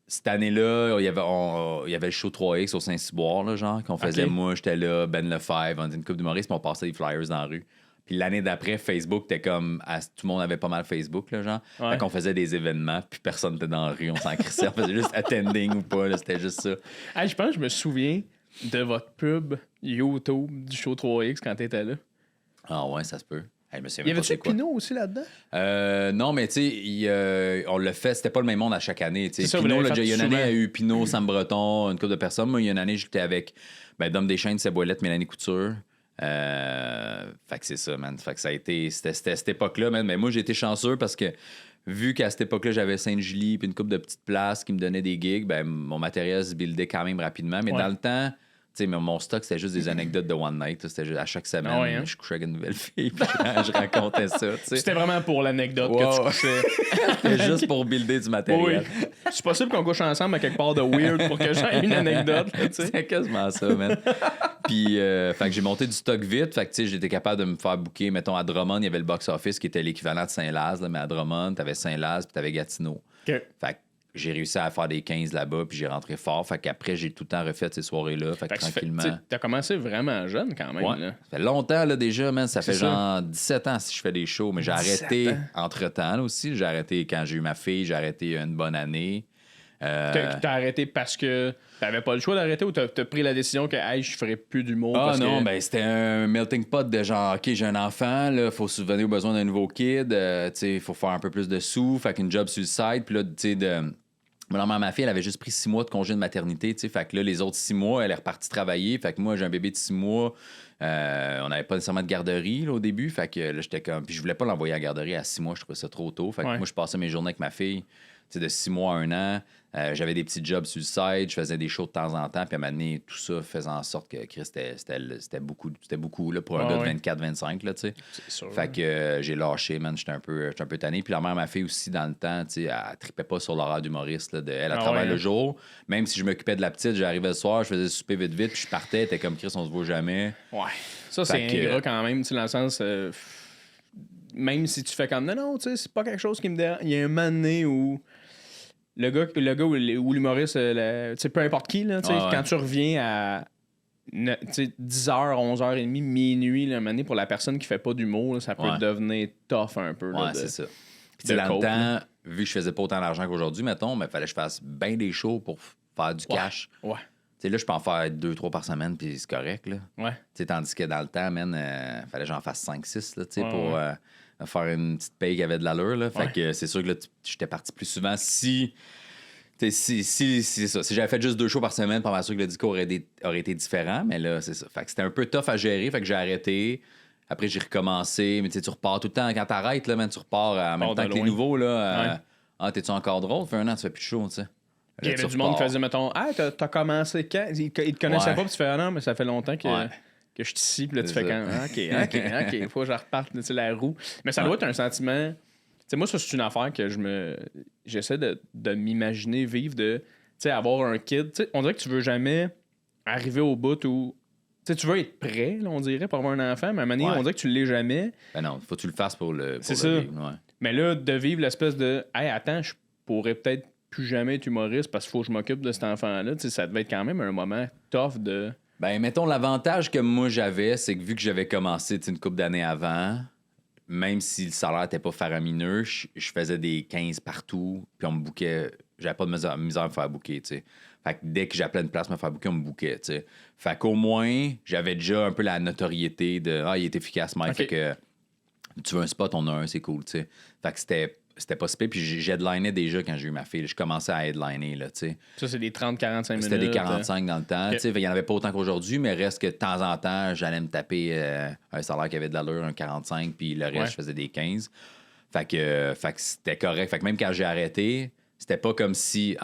cette année-là, il y avait le show 3X au Saint-Cyboire, là, genre, qu'on faisait. Moi, j'étais là, Ben Lefebvre, on était une coupe d'humoristes, puis on passait des flyers dans la rue. Puis l'année d'après, Facebook, t'es comme. Tout le monde avait pas mal Facebook, là, genre. Fait qu'on faisait des événements, puis personne n'était dans la rue, on s'en crissait. On faisait juste attending ou pas, là, c'était juste ça. Hey, je pense que je me souviens de votre pub YouTube du show 3X quand t'étais là. Ah ouais, ça se peut. Hey, y avait-tu Pinot aussi là-dedans? Non, mais tu sais, on l'a fait, c'était pas le même monde à chaque année. Pinot, il y a une année, il y a eu Pinot, Sam Breton, une couple de personnes. Moi, il y a une année, j'étais avec Dom Deschênes, Seboilette, Mélanie Couture. Fait que c'est ça, man. Fait que ça a été. C'était cette époque-là, man. Mais moi, j'ai été chanceux parce que vu qu'à cette époque-là, j'avais Sainte-Julie puis une couple de petites places qui me donnaient des gigs, ben mon matériel se buildait quand même rapidement. Mais dans le temps, tu sais, mon stock, c'était juste des anecdotes de one night. C'était juste, à chaque semaine, je couchais avec une nouvelle fille puis je racontais ça. T'sais. C'était vraiment pour l'anecdote que tu couchais. C'était juste pour builder du matériel. Oui. C'est possible qu'on couche ensemble à quelque part de weird pour que j'aie une anecdote. C'est quasiment ça, man. Puis, fait que j'ai monté du stock vite. Fait que, tu sais, j'étais capable de me faire booker. Mettons, à Drummond, il y avait le box-office qui était l'équivalent de Saint-Laz. Là, mais à Drummond, t'avais Saint-Laz puis t'avais Gatineau. Fait que j'ai réussi à faire des 15 là-bas, puis j'ai rentré fort. Fait qu'après, j'ai tout le temps refait ces soirées-là. Fait que tranquillement. T'as commencé vraiment jeune quand même. Là. Ça fait longtemps là, déjà, man. Ça fait genre 17 ans si je fais des shows. Mais j'ai arrêté entre-temps là, aussi. J'ai arrêté quand j'ai eu ma fille. J'ai arrêté une bonne année. T'as arrêté parce que t'avais pas le choix d'arrêter ou t'as pris la décision que hey, je ferais plus d'humour? Ah non, ben c'était un melting pot de genre, OK, j'ai un enfant, là, faut subvenir aux besoins d'un nouveau kid, tu sais, il faut faire un peu plus de sous, fait qu'une job sur le side, puis là, tu sais, ma fille, elle avait juste pris 6 mois de congé de maternité, tu sais, fait que là, les autres 6 mois, elle est repartie travailler, fait que moi, j'ai un bébé de 6 mois, on n'avait pas nécessairement de garderie là, au début, fait que là, j'étais comme, puis je voulais pas l'envoyer à la garderie à 6 mois, je trouvais ça trop tôt, fait que moi, je passais mes journées avec ma fille, tu sais, de 6 mois à 1 an. J'avais des petits jobs sur le site, je faisais des shows de temps en temps, puis à un moment donné, tout ça faisait en sorte que Chris, c'était beaucoup là, pour un gars de 24-25, là, tu sais. Fait que j'ai lâché, man, j'étais un peu tanné. Puis la mère, ma fille aussi, dans le temps, tu sais, elle trippait pas sur l'horaire d'humoriste, là, elle travaille le jour. Même si je m'occupais de la petite, j'arrivais le soir, je faisais souper vite, puis je partais, elle était comme Chris, on se voit jamais. Ouais. Ça, c'est ingrat quand même, tu sais, dans le sens... même si tu fais comme, non, tu sais, c'est pas quelque chose qui me dérange. Il y a un moment donné où... Le gars ou l'humoriste, peu importe qui, là, quand tu reviens à 10h, 11h30, minuit, là, un moment donné, pour la personne qui fait pas d'humour, là, ça peut devenir tough un peu. Là, c'est ça. Puis dans le temps, vu que je faisais pas autant d'argent qu'aujourd'hui, mettons, mais il fallait que je fasse bien des shows pour faire du cash. Ouais. T'sais, là, je peux en faire 2-3 par semaine, puis c'est correct. Là. Ouais. Tandis que dans le temps, man, fallait que j'en fasse 5-6 là, pour faire une petite paye qui avait de l'allure. Là. Fait que c'est sûr que là, j'étais parti plus souvent. Si j'avais fait juste 2 shows par semaine, pas sûr que le discours aurait été différent. Mais là, c'est ça. Fait que c'était un peu tough à gérer. Fait que j'ai arrêté. Après, j'ai recommencé. Mais tu repars tout le temps. Quand t'arrêtes, là, man, tu repars en même temps que les nouveaux. Là, t'es-tu encore drôle? Fait 1 an, tu fais plus de show, tu sais. Il y avait du monde qui faisait, mettons, t'as commencé quand? Ils te connaissaient pas, puis tu fais, non, mais ça fait longtemps que je suis ici, puis là, tu fais quand? OK, faut que je reparte, la roue. Mais ça doit être un sentiment. Tu sais, moi, ça, c'est une affaire que j'essaie de m'imaginer vivre, de, tu sais, avoir un kid. Tu sais, on dirait que tu veux jamais arriver au bout où. Tu sais, tu veux être prêt, là, on dirait, pour avoir un enfant, mais à un moment donné, on dirait que tu l'es jamais. Ben non, faut que tu le fasses pour le. C'est ça. Vivre, mais là, de vivre l'espèce de, hey, attends, je pourrais peut-être plus jamais être humoriste parce qu'il faut que je m'occupe de cet enfant-là. Tu sais, ça devait être quand même un moment tough de... Ben, mettons, l'avantage que moi j'avais, c'est que vu que j'avais commencé une couple d'années avant, même si le salaire n'était pas faramineux, je faisais des 15 partout, puis on me bookait. J'avais pas de misère à me faire booker, tu sais. Fait que dès que j'appelais une place me faire booker, on me bookait, tu sais. Fait qu'au moins, j'avais déjà un peu la notoriété de « Ah, il est efficace, Mike. Okay. » Fait que tu veux un spot, on a un, c'est cool, tu sais. Fait que c'était pas super. Puis j'headlinais déjà quand j'ai eu ma fille. Je commençais à headliner, là, tu sais. Ça, c'est des 30-45 minutes. C'était des 45 dans le temps, tu sais. Il n'y en avait pas autant qu'aujourd'hui, mais reste que de temps en temps, j'allais me taper un salaire qui avait de l'allure, un 45, puis le reste, je faisais des 15. Fait que c'était correct. Fait que même quand j'ai arrêté, c'était pas comme si,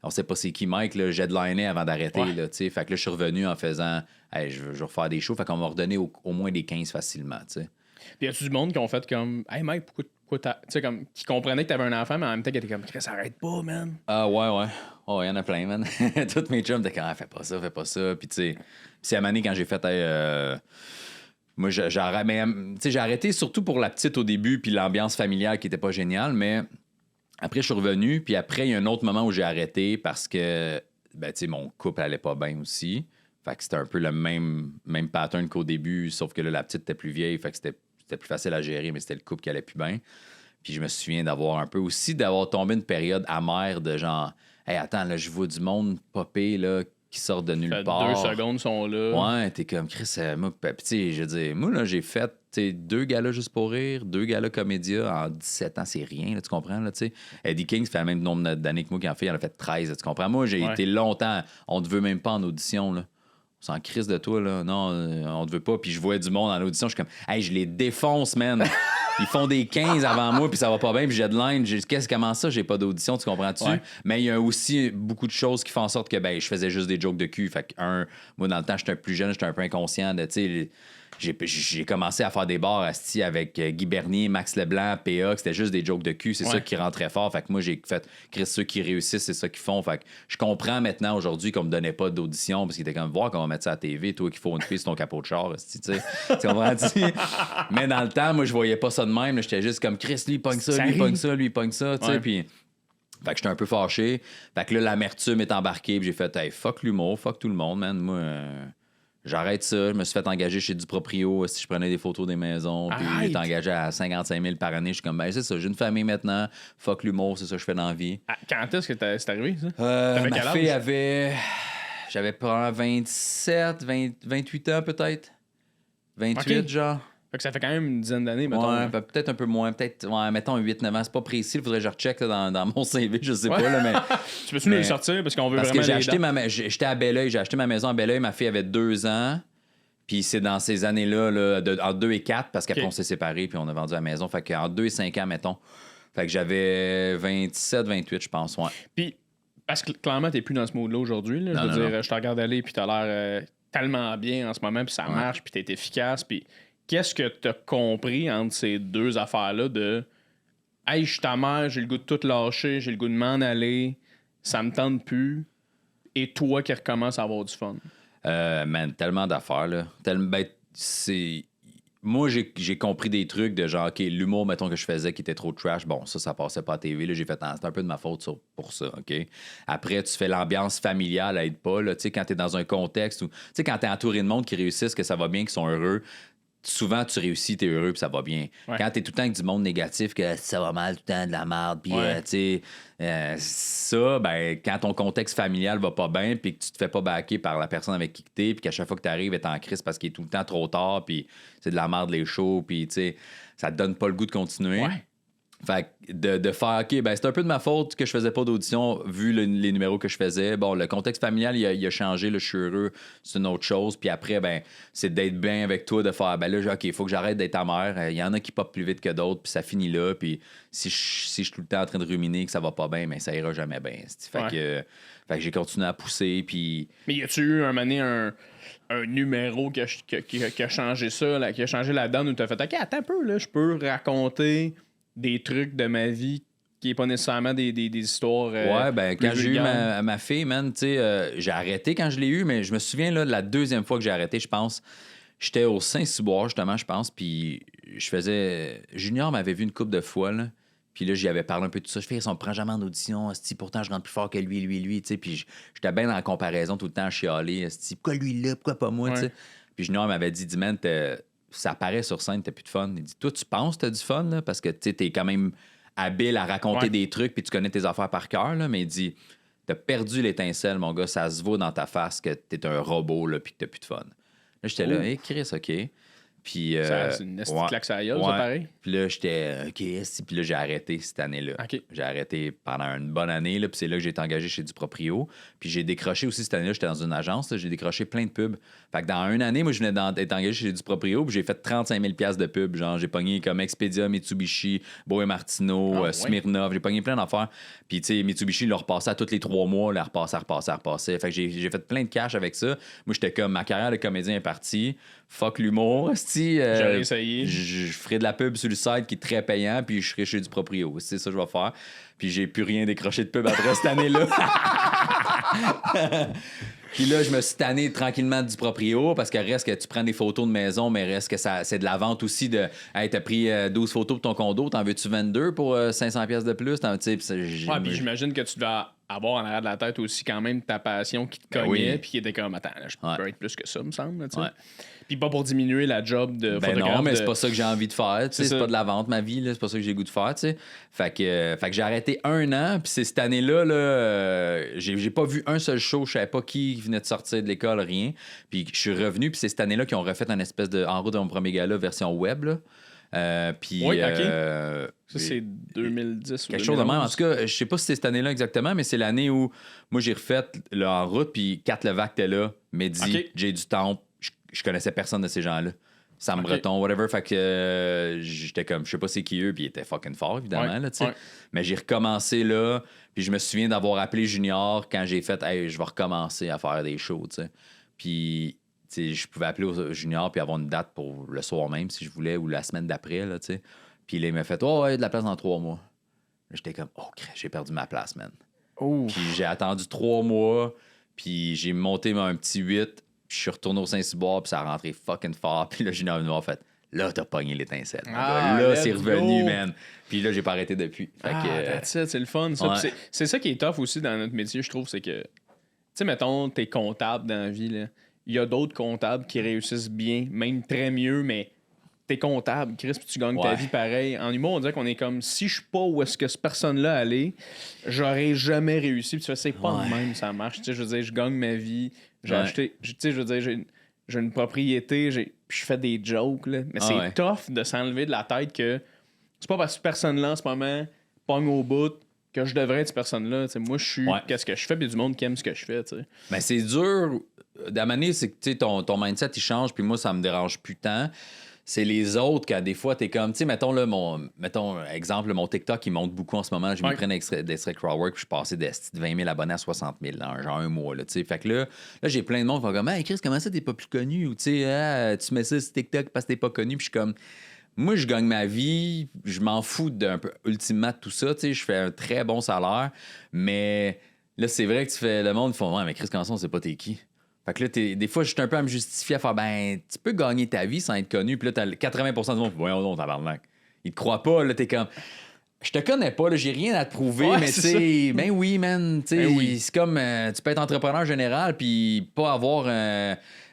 on sait pas c'est qui Mike, là, j'ai headliné avant d'arrêter, là, tu sais. Fait que là, je suis revenu en faisant, hey, je veux refaire des shows. Fait qu'on m'a redonné au moins des 15 facilement, tu sais. Puis y a-tu du monde qui ont fait comme, hey Mike, pourquoi t'as. Tu sais, comme, qui comprenait que t'avais un enfant, mais en même temps, qui était comme, Chris, arrête pas, man. Ah, ouais. Oh, il y en a plein, man. Toutes mes chums étaient comme, fais pas ça. Puis, tu sais, c'est à un moment donné, quand j'ai fait, moi, j'ai arrêté surtout pour la petite au début, puis l'ambiance familiale qui était pas géniale, mais après, je suis revenu, puis après, il y a un autre moment où j'ai arrêté parce que, ben, tu sais, mon couple allait pas bien aussi. Fait que c'était un peu le même pattern qu'au début, sauf que là, la petite était plus vieille, fait que c'était plus facile à gérer, mais c'était le couple qui allait plus bien. Puis je me souviens d'avoir tombé une période amère de genre, hey, attends, là, je vois du monde popper, là, qui sort de nulle part. 2 secondes sont là. Ouais, t'es comme Chris, moi, tu sais, je veux dire, moi, là, j'ai fait 2 galas juste pour rire, 2 galas comédia en 17 ans, c'est rien, là, tu comprends, là, tu sais. Eddie King, ça fait le même nombre d'années que moi qui en fait, il en a fait 13, là, tu comprends. Moi, j'ai été longtemps, on te veut même pas en audition, là. On s'en crisse de toi, là. Non, on te veut pas. Puis je voyais du monde en audition, je suis comme, hey, je les défonce, man. Ils font des 15 avant moi, puis ça va pas bien, puis j'ai de line. Comment ça, j'ai pas d'audition, tu comprends-tu? Ouais. Mais il y a aussi beaucoup de choses qui font en sorte que, ben, je faisais juste des jokes de cul. Fait que, moi, dans le temps, j'étais plus jeune, j'étais un peu inconscient de, tu sais, j'ai commencé à faire des bars asti avec Guy Bernier, Max Leblanc, PA, c'était juste des jokes de cul, c'est ça qui rentrait fort. Fait que moi, j'ai fait, Chris, ceux qui réussissent, c'est ça qu'ils font. Fait que je comprends maintenant aujourd'hui qu'on me donnait pas d'audition parce qu'il était comme voir qu'on va mettre ça à la TV, toi qui faut une fille sur ton capot de char, tu sais. Tu comprends-tu? Mais dans le temps, moi, je voyais pas ça de même. J'étais juste comme Chris, lui, il pogne ça, lui, il pogne ça, lui, il pogne ça, tu sais. Puis. Fait que j'étais un peu fâché. Fait que là, l'amertume est embarquée. Puis j'ai fait, hey, fuck l'humour, fuck tout le monde, man. Moi. J'arrête ça. Je me suis fait engager chez du proprio si je prenais des photos des maisons. Puis j'étais engagé à 55 000 par année. Je suis comme, ben c'est ça, j'ai une famille maintenant. Fuck l'humour, c'est ça que je fais dans la vie. Quand est-ce que c'est arrivé, ça? Ma fille avait... J'avais probablement 28 ans peut-être. 28, genre. Fait que ça fait quand même une dizaine d'années, mettons. Ouais, peut-être un peu moins. Peut-être, mettons 8-9 ans. C'est pas précis. Il faudrait que je recheck là, dans mon CV. Je sais pas, là, mais... Tu peux-tu nous le sortir? Parce qu'on veut vraiment... Parce que j'étais à Belleuil. J'ai acheté ma maison à Belleuil. Ma fille avait 2 ans. Puis c'est dans ces années-là, entre 2 et 4, parce qu'après on s'est séparés puis on a vendu la maison. Fait qu'entre 2 et 5 ans, mettons. Fait que j'avais 27, 28, je pense, ouais. Puis, parce que clairement, t'es plus dans ce mode-là aujourd'hui. Là. Je veux dire, je te regarde aller puis t'as l'air tellement bien en ce moment, puis ça marche, puis t'es efficace, puis... Qu'est-ce que tu as compris entre ces deux affaires-là de hey, je suis ta mère, j'ai le goût de tout lâcher, j'ai le goût de m'en aller, ça me tente plus, et toi qui recommence à avoir du fun? Man, tellement d'affaires, là. Moi, j'ai compris des trucs de genre, OK, l'humour, mettons, que je faisais qui était trop trash, bon, ça passait pas à TV, là, j'ai fait, c'est un peu de ma faute pour ça, OK? Après, tu fais l'ambiance familiale, aide pas, là, tu sais, quand t'es dans un contexte où, tu sais, quand t'es entouré de monde qui réussissent, que ça va bien, qui sont heureux, souvent, tu réussis, t'es heureux, puis ça va bien. Ouais. Quand t'es tout le temps avec du monde négatif, que ça va mal, tout le temps de la merde, puis tu sais, ça, ben, quand ton contexte familial va pas bien, puis que tu te fais pas backer par la personne avec qui t'es, puis qu'à chaque fois que t'arrives, elle est en crise parce qu'il est tout le temps trop tard, puis c'est de la merde les shows, puis tu sais, ça te donne pas le goût de continuer. Ouais. Fait que de faire, OK, ben c'est un peu de ma faute que je faisais pas d'audition vu les numéros que je faisais. Bon, le contexte familial, il a changé, là, je suis heureux, c'est une autre chose. Puis après, ben c'est d'être bien avec toi, de faire, ben là, OK, il faut que j'arrête d'être ta mère. Il y en a qui popent plus vite que d'autres, puis ça finit là. Puis si je suis tout le temps en train de ruminer que ça va pas bien, ben ça ira jamais bien. Fait que j'ai continué à pousser, puis... Mais y a-tu eu un numéro qui a changé ça, là, qui a changé la donne où tu as fait, OK, attends un peu, là, je peux raconter... des trucs de ma vie qui est pas nécessairement des histoires. Ouais, ben quand j'ai eu ma fille, man, tu sais, j'ai arrêté quand je l'ai eu, mais je me souviens là, de la deuxième fois que j'ai arrêté, je pense. J'étais au Saint-Cyboire, justement, je pense, puis je faisais. Junior m'avait vu une couple de fois, là. Puis là, j'y avais parlé un peu de tout ça. Je fais, on me prend jamais en audition, asti, pourtant je rentre plus fort que lui, tu sais. Puis j'étais bien dans la comparaison tout le temps à chialer, asti, pourquoi lui là, pourquoi pas moi, tu sais. Puis Junior m'avait dit, man, ça apparaît sur scène, t'as plus de fun. Il dit, toi, tu penses que t'as du fun, là, parce que t'es quand même habile à raconter des trucs puis tu connais tes affaires par cœur, là, mais il dit, t'as perdu l'étincelle, mon gars, ça se voit dans ta face que t'es un robot, là, puis que t'as plus de fun. Là, j'étais là, hey, Chris, OK. Puis, c'est une claque ça gueule, ça, pareil. Puis là, j'étais, OK, puis là, j'ai arrêté cette année-là. Okay. J'ai arrêté pendant une bonne année, là, puis c'est là que j'ai été engagé chez Du Proprio. Puis j'ai décroché aussi cette année-là, j'étais dans une agence, là, j'ai décroché plein de pubs. Fait que dans une année, moi, je venais d'être engagé chez Du Proprio, puis j'ai fait 35 000 $ de pubs. Genre, j'ai pogné comme Expedia, Mitsubishi, Boé Martino, Smirnoff, j'ai pogné plein d'affaires. Puis, tu sais, Mitsubishi, il repassait à tous les 3 mois, là, repassait. Fait que j'ai fait plein de cash avec ça. Moi, j'étais comme, ma carrière de comédien est partie. Fuck l'humour, j'aurais essayé. Je ferai de la pub sur le site qui est très payant, puis je serai chez Du Proprio. C'est ça que je vais faire. Puis j'ai plus rien décroché de pub après cette année-là. Puis là, je me suis tanné tranquillement Du Proprio parce que reste que tu prends des photos de maison, mais reste que c'est de la vente aussi de hey, t'as pris 12 photos pour ton condo, t'en veux-tu 22 pour 500 $ de plus? Puis j'imagine que tu dois avoir en arrière de la tête aussi quand même ta passion qui te cognait, puis qui était comme attends, là, je peux être plus que ça, me semble. Puis pas pour diminuer la job de photographe. Non, mais c'est pas ça que j'ai envie de faire. C'est pas de la vente, ma vie. Là, c'est pas ça que j'ai goût de faire. T'sais. Fait que j'ai arrêté 1 an. Puis c'est cette année-là, là, j'ai pas vu un seul show. Je savais pas qui venait de sortir de l'école, rien. Puis je suis revenu. Puis c'est cette année-là qu'ils ont refait une espèce de En route de mon premier gala version web. Là. Puis, oui, OK. Ça, c'est 2010 ou quelque chose de même. En tout cas, je sais pas si c'est cette année-là exactement, mais c'est l'année où moi, j'ai refait le En route. Puis Kat Levac était là. Mehdi, Jay du Temple. Je connaissais personne de ces gens-là. Sam Breton, whatever. Fait que j'étais comme, je sais pas c'est qui eux, puis ils étaient fucking forts, évidemment. Là, mais j'ai recommencé là, puis je me souviens d'avoir appelé Junior quand j'ai fait, hey, je vais recommencer à faire des shows. T'sais. Puis je pouvais appeler au Junior puis avoir une date pour le soir même, si je voulais, ou la semaine d'après. Là, puis là, il m'a fait, oh, ouais, de la place dans 3 mois. J'étais comme, oh, j'ai perdu ma place, man. Puis j'ai attendu 3 mois, puis j'ai monté un petit 8. Je suis retourné au Saint-Cyboire, puis ça a rentré fucking fort. Puis là, Junior venu voir, fait là, t'as pogné l'étincelle. Là, c'est revenu, man. Puis là, j'ai pas arrêté depuis. C'est le fun, ça. Ouais. C'est ça qui est tough aussi dans notre métier, je trouve, c'est que, tu sais, mettons, t'es comptable dans la vie, là. Il y a d'autres comptables qui réussissent bien, même très mieux, mais t'es comptable, Chris, puis tu gagnes ta vie pareil. En humour, on dirait qu'on est comme, si je suis pas où est-ce que cette personne-là allait, j'aurais jamais réussi. Puis tu fais, c'est pas de même, ça marche. Tu sais, je veux dire, je gagne ma vie. J'ai acheté, tu sais, je veux dire, j'ai une propriété, puis je fais des jokes, là. Mais c'est tough de s'enlever de la tête que c'est pas parce que cette personne-là, en ce moment, pogne au bout, que je devrais être cette personne-là. T'sais, moi, je suis, qu'est-ce que je fais, puis du monde qui aime ce que je fais. T'sais. Mais c'est dur. D'amener, c'est que ton mindset, il change, puis moi, ça me dérange plus tant. C'est les autres quand des fois, t'es comme, tu sais, mettons, exemple, mon TikTok, il monte beaucoup en ce moment. Je me prends d'extrait crowdwork, puis je suis passé de 20 000 abonnés à 60 000 dans genre un mois, là, tu sais. Fait que là, j'ai plein de monde qui font comme, hey, Chris, comment ça, t'es pas plus connu? Ou, tu sais, tu mets ça sur TikTok parce que t'es pas connu, puis je suis comme, moi, je gagne ma vie, je m'en fous d'un peu, ultimement, de tout ça, tu sais, je fais un très bon salaire, mais là, c'est vrai que tu fais, le monde, ils font, ouais, mais Chris, comment ça, on sait pas t'es qui? Fait que là, des fois, je suis un peu à me justifier à faire, ben, tu peux gagner ta vie sans être connu. Puis là, t'as 80% du monde, voyons donc, tabarnak. Ils te croient pas, là, t'es comme, je te connais pas, là, j'ai rien à te prouver, mais tu sais, ben oui, man, tu sais, c'est comme, tu peux être entrepreneur général, puis pas avoir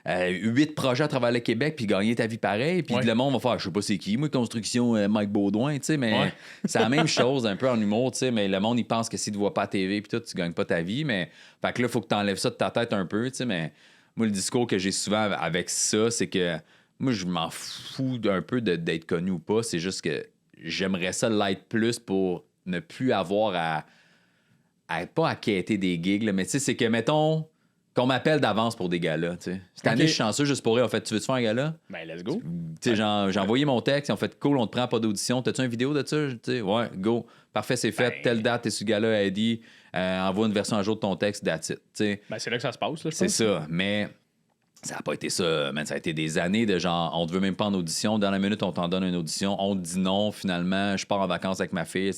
8 projets à travers le Québec, puis gagner ta vie pareil, puis le monde va faire, je sais pas c'est qui, moi, construction Mike Baudouin, tu sais, mais c'est la même chose, un peu en humour, tu sais, mais le monde, il pense que si tu vois pas à TV, puis tout, tu gagnes pas ta vie, mais, fait que là, il faut que tu enlèves ça de ta tête un peu, tu sais, mais moi, le discours que j'ai souvent avec ça, c'est que moi, je m'en fous un peu d'être connu ou pas, c'est juste que j'aimerais ça l'être plus pour ne plus avoir pas à quêter des gigs, là, mais tu sais, c'est que, mettons, qu'on m'appelle d'avance pour des galas, tu sais. Cette année, je suis chanceux juste pour eux. En fait, tu veux-tu faire un gala? Ben, let's go. Tu sais, j'ai envoyé mon texte, ils ont fait cool, on te prend pas d'audition. T'as-tu une vidéo de ça? Tu sais, ouais, go. Parfait, c'est fait. Telle date, t'es sur le gala, Eddie. Envoie une version à jour de ton texte, that's it. T'sais. Ben, c'est là que ça se passe, là, je c'est pense. ça, mais ça n'a pas été ça, man. Ça a été des années de genre, on te veut même pas en audition. Dans la minute, on t'en donne une audition. On te dit non, finalement. Je pars en vacances avec ma fille.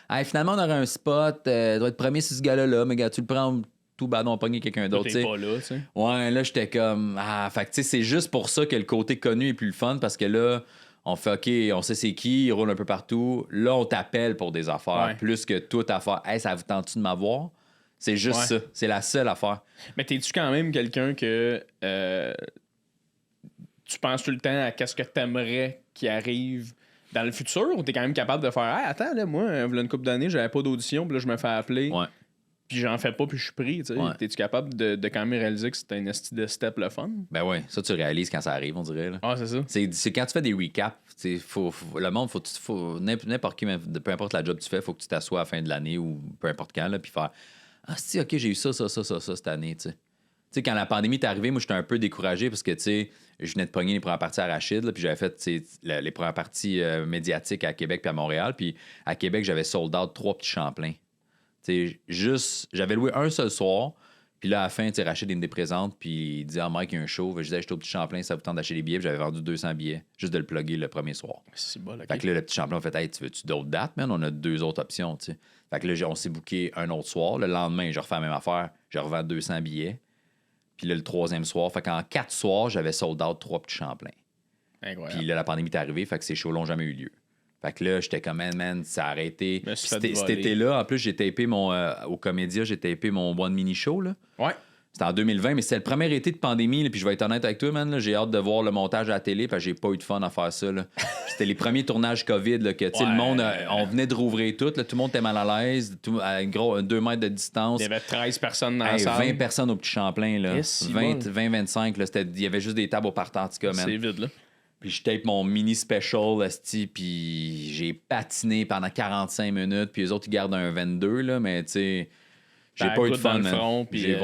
Hey, finalement, on aurait un spot. Doit être premier sur ce gars-là, mais gars, tu le prends tout badon, pogner quelqu'un d'autre. T'es pas là, tu sais. Ouais, là, j'étais comme. Fait que, tu sais, c'est juste pour ça que le côté connu est plus le fun parce que là, on fait OK, on sait c'est qui, il roule un peu partout. Là, on t'appelle pour des affaires plus que toute affaire. Hey, ça vous tente-tu de m'avoir? C'est juste ça. C'est la seule affaire. Mais t'es-tu quand même quelqu'un que tu penses tout le temps à qu'est-ce que t'aimerais qui arrive dans le futur ou t'es quand même capable de faire hey, attends, là, moi, il y a une couple d'années, j'avais pas d'audition, puis là, je me fais appeler. Ouais. puis j'en fais pas, puis je suis pris, tu sais. T'es-tu capable de quand même réaliser que c'est un esti de step le fun? Ben ouais, ça tu réalises quand ça arrive, on dirait. Là. Ah, c'est ça. C'est quand tu fais des recaps, le monde, n'importe qui, peu importe la job que tu fais, faut que tu t'assoies à la fin de l'année ou peu importe quand, là, puis faire ah, si, ok, j'ai eu ça cette année, tu sais. Tu sais, quand la pandémie est arrivée, moi, j'étais un peu découragé parce que, tu sais, je venais de pogner les premières parties à Rachid, là, puis j'avais fait, les premières parties médiatiques à Québec puis à Montréal. Puis à Québec, j'avais sold out 3 petits Champlain. Tu sais, juste, j'avais loué un seul soir. Puis là, à la fin, tu sais, Rachid, il me présente, puis il dit ah, Mike, il y a un show. Je disais, j'étais au petit Champlain, ça vous tente d'acheter des billets. Puis j'avais vendu 200 billets, juste de le plugger le premier soir. C'est bon, okay. Fait que là, le petit Champlain, on fait, hey, tu veux-tu d'autres dates, man? On a 2 autres options, tu sais. Fait que là, on s'est booké un autre soir. Le lendemain, je refais la même affaire. Je revends 200 billets. Puis là, le 3e soir, fait qu'en 4 soirs, j'avais sold out 3 petits Champlains. Incroyable. Puis là, la pandémie est arrivée, fait que ces shows-là n'ont jamais eu lieu. Fait que là, j'étais comme, man, ça a arrêté. Cet été-là, en plus, j'ai tapé au Comédia, j'ai tapé mon One Mini Show, là. Ouais. C'était en 2020, mais c'était le premier été de pandémie. Là, puis je vais être honnête avec toi, man. Là, j'ai hâte de voir le montage à la télé parce que j'ai pas eu de fun à faire ça. Là. C'était les premiers tournages COVID là, que le monde, on venait de rouvrir tout. Là, tout le monde était mal à l'aise. À 2 mètres de distance. Il y avait 13 personnes dans la salle. 20 personnes au Petit Champlain. Là. 20-25. Il y avait juste des tables au partant, en tout cas, man. C'est vide, là. Puis je tape mon mini special, puis j'ai patiné pendant 45 minutes. Puis les autres, ils gardent un 22, là, mais tu sais... J'ai pas eu de fun, man. Puis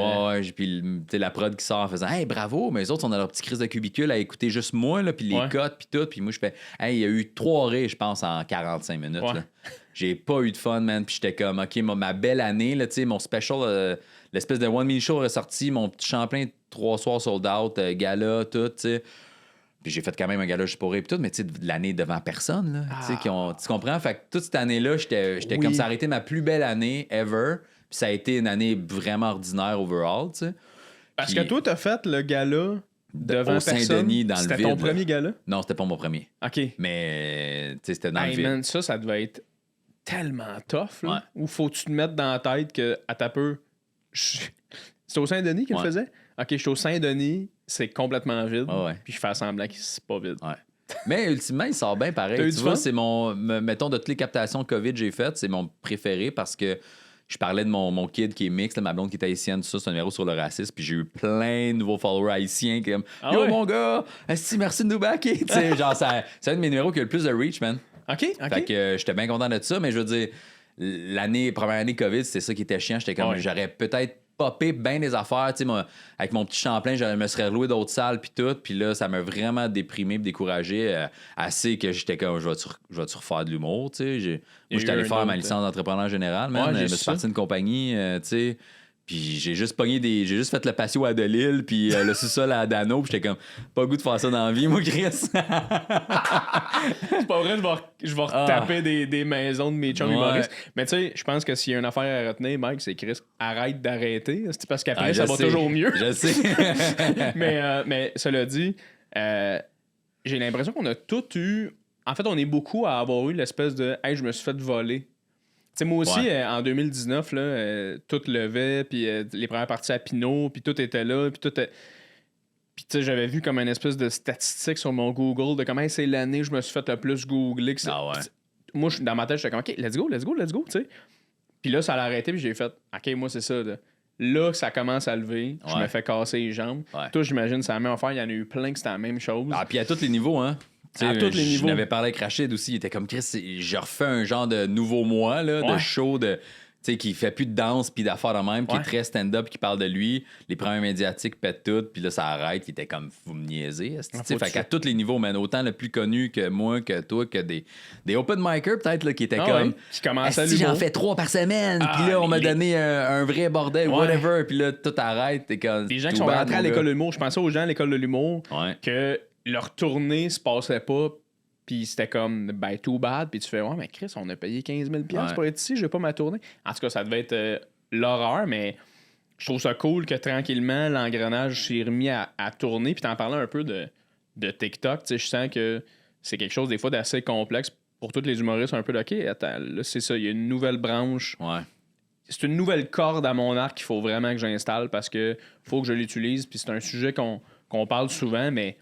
la prod qui sort en faisant « Hey, bravo! » Mais les autres, on a leur petit crise de cubicule à écouter juste moi, là, puis les cotes, puis tout. Puis moi, je fais « Hey, il y a eu 3 rires, je pense, en 45 minutes. Là. J'ai pas eu de fun, man. Puis j'étais comme « OK, ma belle année, là, mon special, l'espèce de One Mini Show est ressorti, mon petit Champlain, 3 soirs sold out, gala, tout, tu sais. » Puis j'ai fait quand même un gala juste pour rire, puis tout, mais tu sais, l'année devant personne, là. Tu comprends? Fait que toute cette année-là, j'étais comme ça a arrêté ma plus belle année ever. Puis ça a été une année vraiment ordinaire overall, tu sais. Parce que toi, t'as fait le gala devant au Saint-Denis, dans le vide. C'était ton premier gala? Non, c'était pas mon premier. OK. Mais, tu sais, c'était dans le vide. Man, ça devait être tellement tough, là. Ou faut-tu te mettre dans la tête que, à ta peu... C'était au Saint-Denis qu'il le faisait? OK, je suis au Saint-Denis, c'est complètement vide. Puis je fais semblant que c'est pas vide. Ouais. Mais ultimement, il sort bien pareil. Tu vois, c'est mon... Mettons, de toutes les captations COVID que j'ai faites, c'est mon préféré parce que je parlais de mon kid qui est mixte, ma blonde qui est haïtienne, tout ça, c'est un numéro sur le racisme. Puis j'ai eu plein de nouveaux followers haïtiens comme Yo, mon gars, merci de nous backer. Tu sais, genre, c'est un de mes numéros qui a le plus de reach, man. OK. Fait que j'étais bien content de ça, mais je veux dire, première année COVID, c'était ça qui était chiant. J'étais comme, j'aurais peut-être popé bien des affaires, tu sais, avec mon petit Champlain, je me serais loué d'autres salles puis tout, puis là, ça m'a vraiment déprimé et découragé, assez que j'étais comme, je vais-tu refaire de l'humour, tu sais. Moi, j'étais allé faire ma licence d'entrepreneur général, man, je me suis parti d'une compagnie, tu sais, puis j'ai juste fait le patio à Delille, puis le sous-sol à Dano, puis j'étais comme, pas le goût de faire ça dans la vie, moi, Chris. C'est pas vrai, je vais retaper des maisons de mes chums humoristes. Mais tu sais, je pense que s'il y a une affaire à retenir, Mike, c'est Chris, arrête d'arrêter. C'est parce qu'après, ça va toujours mieux. Je sais. mais cela dit, j'ai l'impression qu'on a tout eu... En fait, on est beaucoup à avoir eu l'espèce de « Hey, je me suis fait voler ». T'sais, moi aussi, en 2019, là, tout levait, puis les premières parties à Pinot, puis tout était là, puis tout... Puis tu sais, j'avais vu comme une espèce de statistique sur mon Google de comment c'est l'année où je me suis fait le plus googler. Moi, dans ma tête, j'étais comme « OK, let's go », tu sais. Puis là, ça a arrêté, puis j'ai fait « OK, moi, c'est ça, là, ça commence à lever, je me fais casser les jambes. » Toi, j'imagine, c'est la même affaire, il y en a eu plein que c'était la même chose. Ah, puis à tous les niveaux, hein. À tous les niveaux. Je n'avais parlé avec Rachid aussi. Il était comme Chris, je refais un genre de nouveau moi, là, de show qui fait plus de danse puis d'affaires de même, qui est très stand-up, qui parle de lui. Les premiers médiatiques pètent tout, puis là, ça arrête. Il était comme, vous me niaisez. Fait qu'à tous les niveaux, man, autant le plus connu que moi, que toi, que des open micers, peut-être, là, qui étaient comme. Qui commençaient à j'en fais 3 par semaine, puis là, on m'a donné un vrai bordel, whatever, puis là, tout arrête. T'es comme. Des gens qui sont rentrés à l'école de l'humour. Je pensais aux gens à l'école de l'humour que leur tournée se passait pas. Puis c'était comme, ben, too bad. Puis tu fais, ouais, mais Chris, on a payé 15 000 pour être ici, je vais pas ma tournée. En tout cas, ça devait être l'horreur, mais je trouve ça cool que tranquillement, l'engrenage s'est remis à tourner. Puis t'en parlais un peu de TikTok. Tu sais, je sens que c'est quelque chose, des fois, d'assez complexe pour tous les humoristes. Un peu de, OK, attends, là, c'est ça, il y a une nouvelle branche. C'est une nouvelle corde à mon arc qu'il faut vraiment que j'installe parce que faut que je l'utilise. Puis c'est un sujet qu'on parle souvent, mais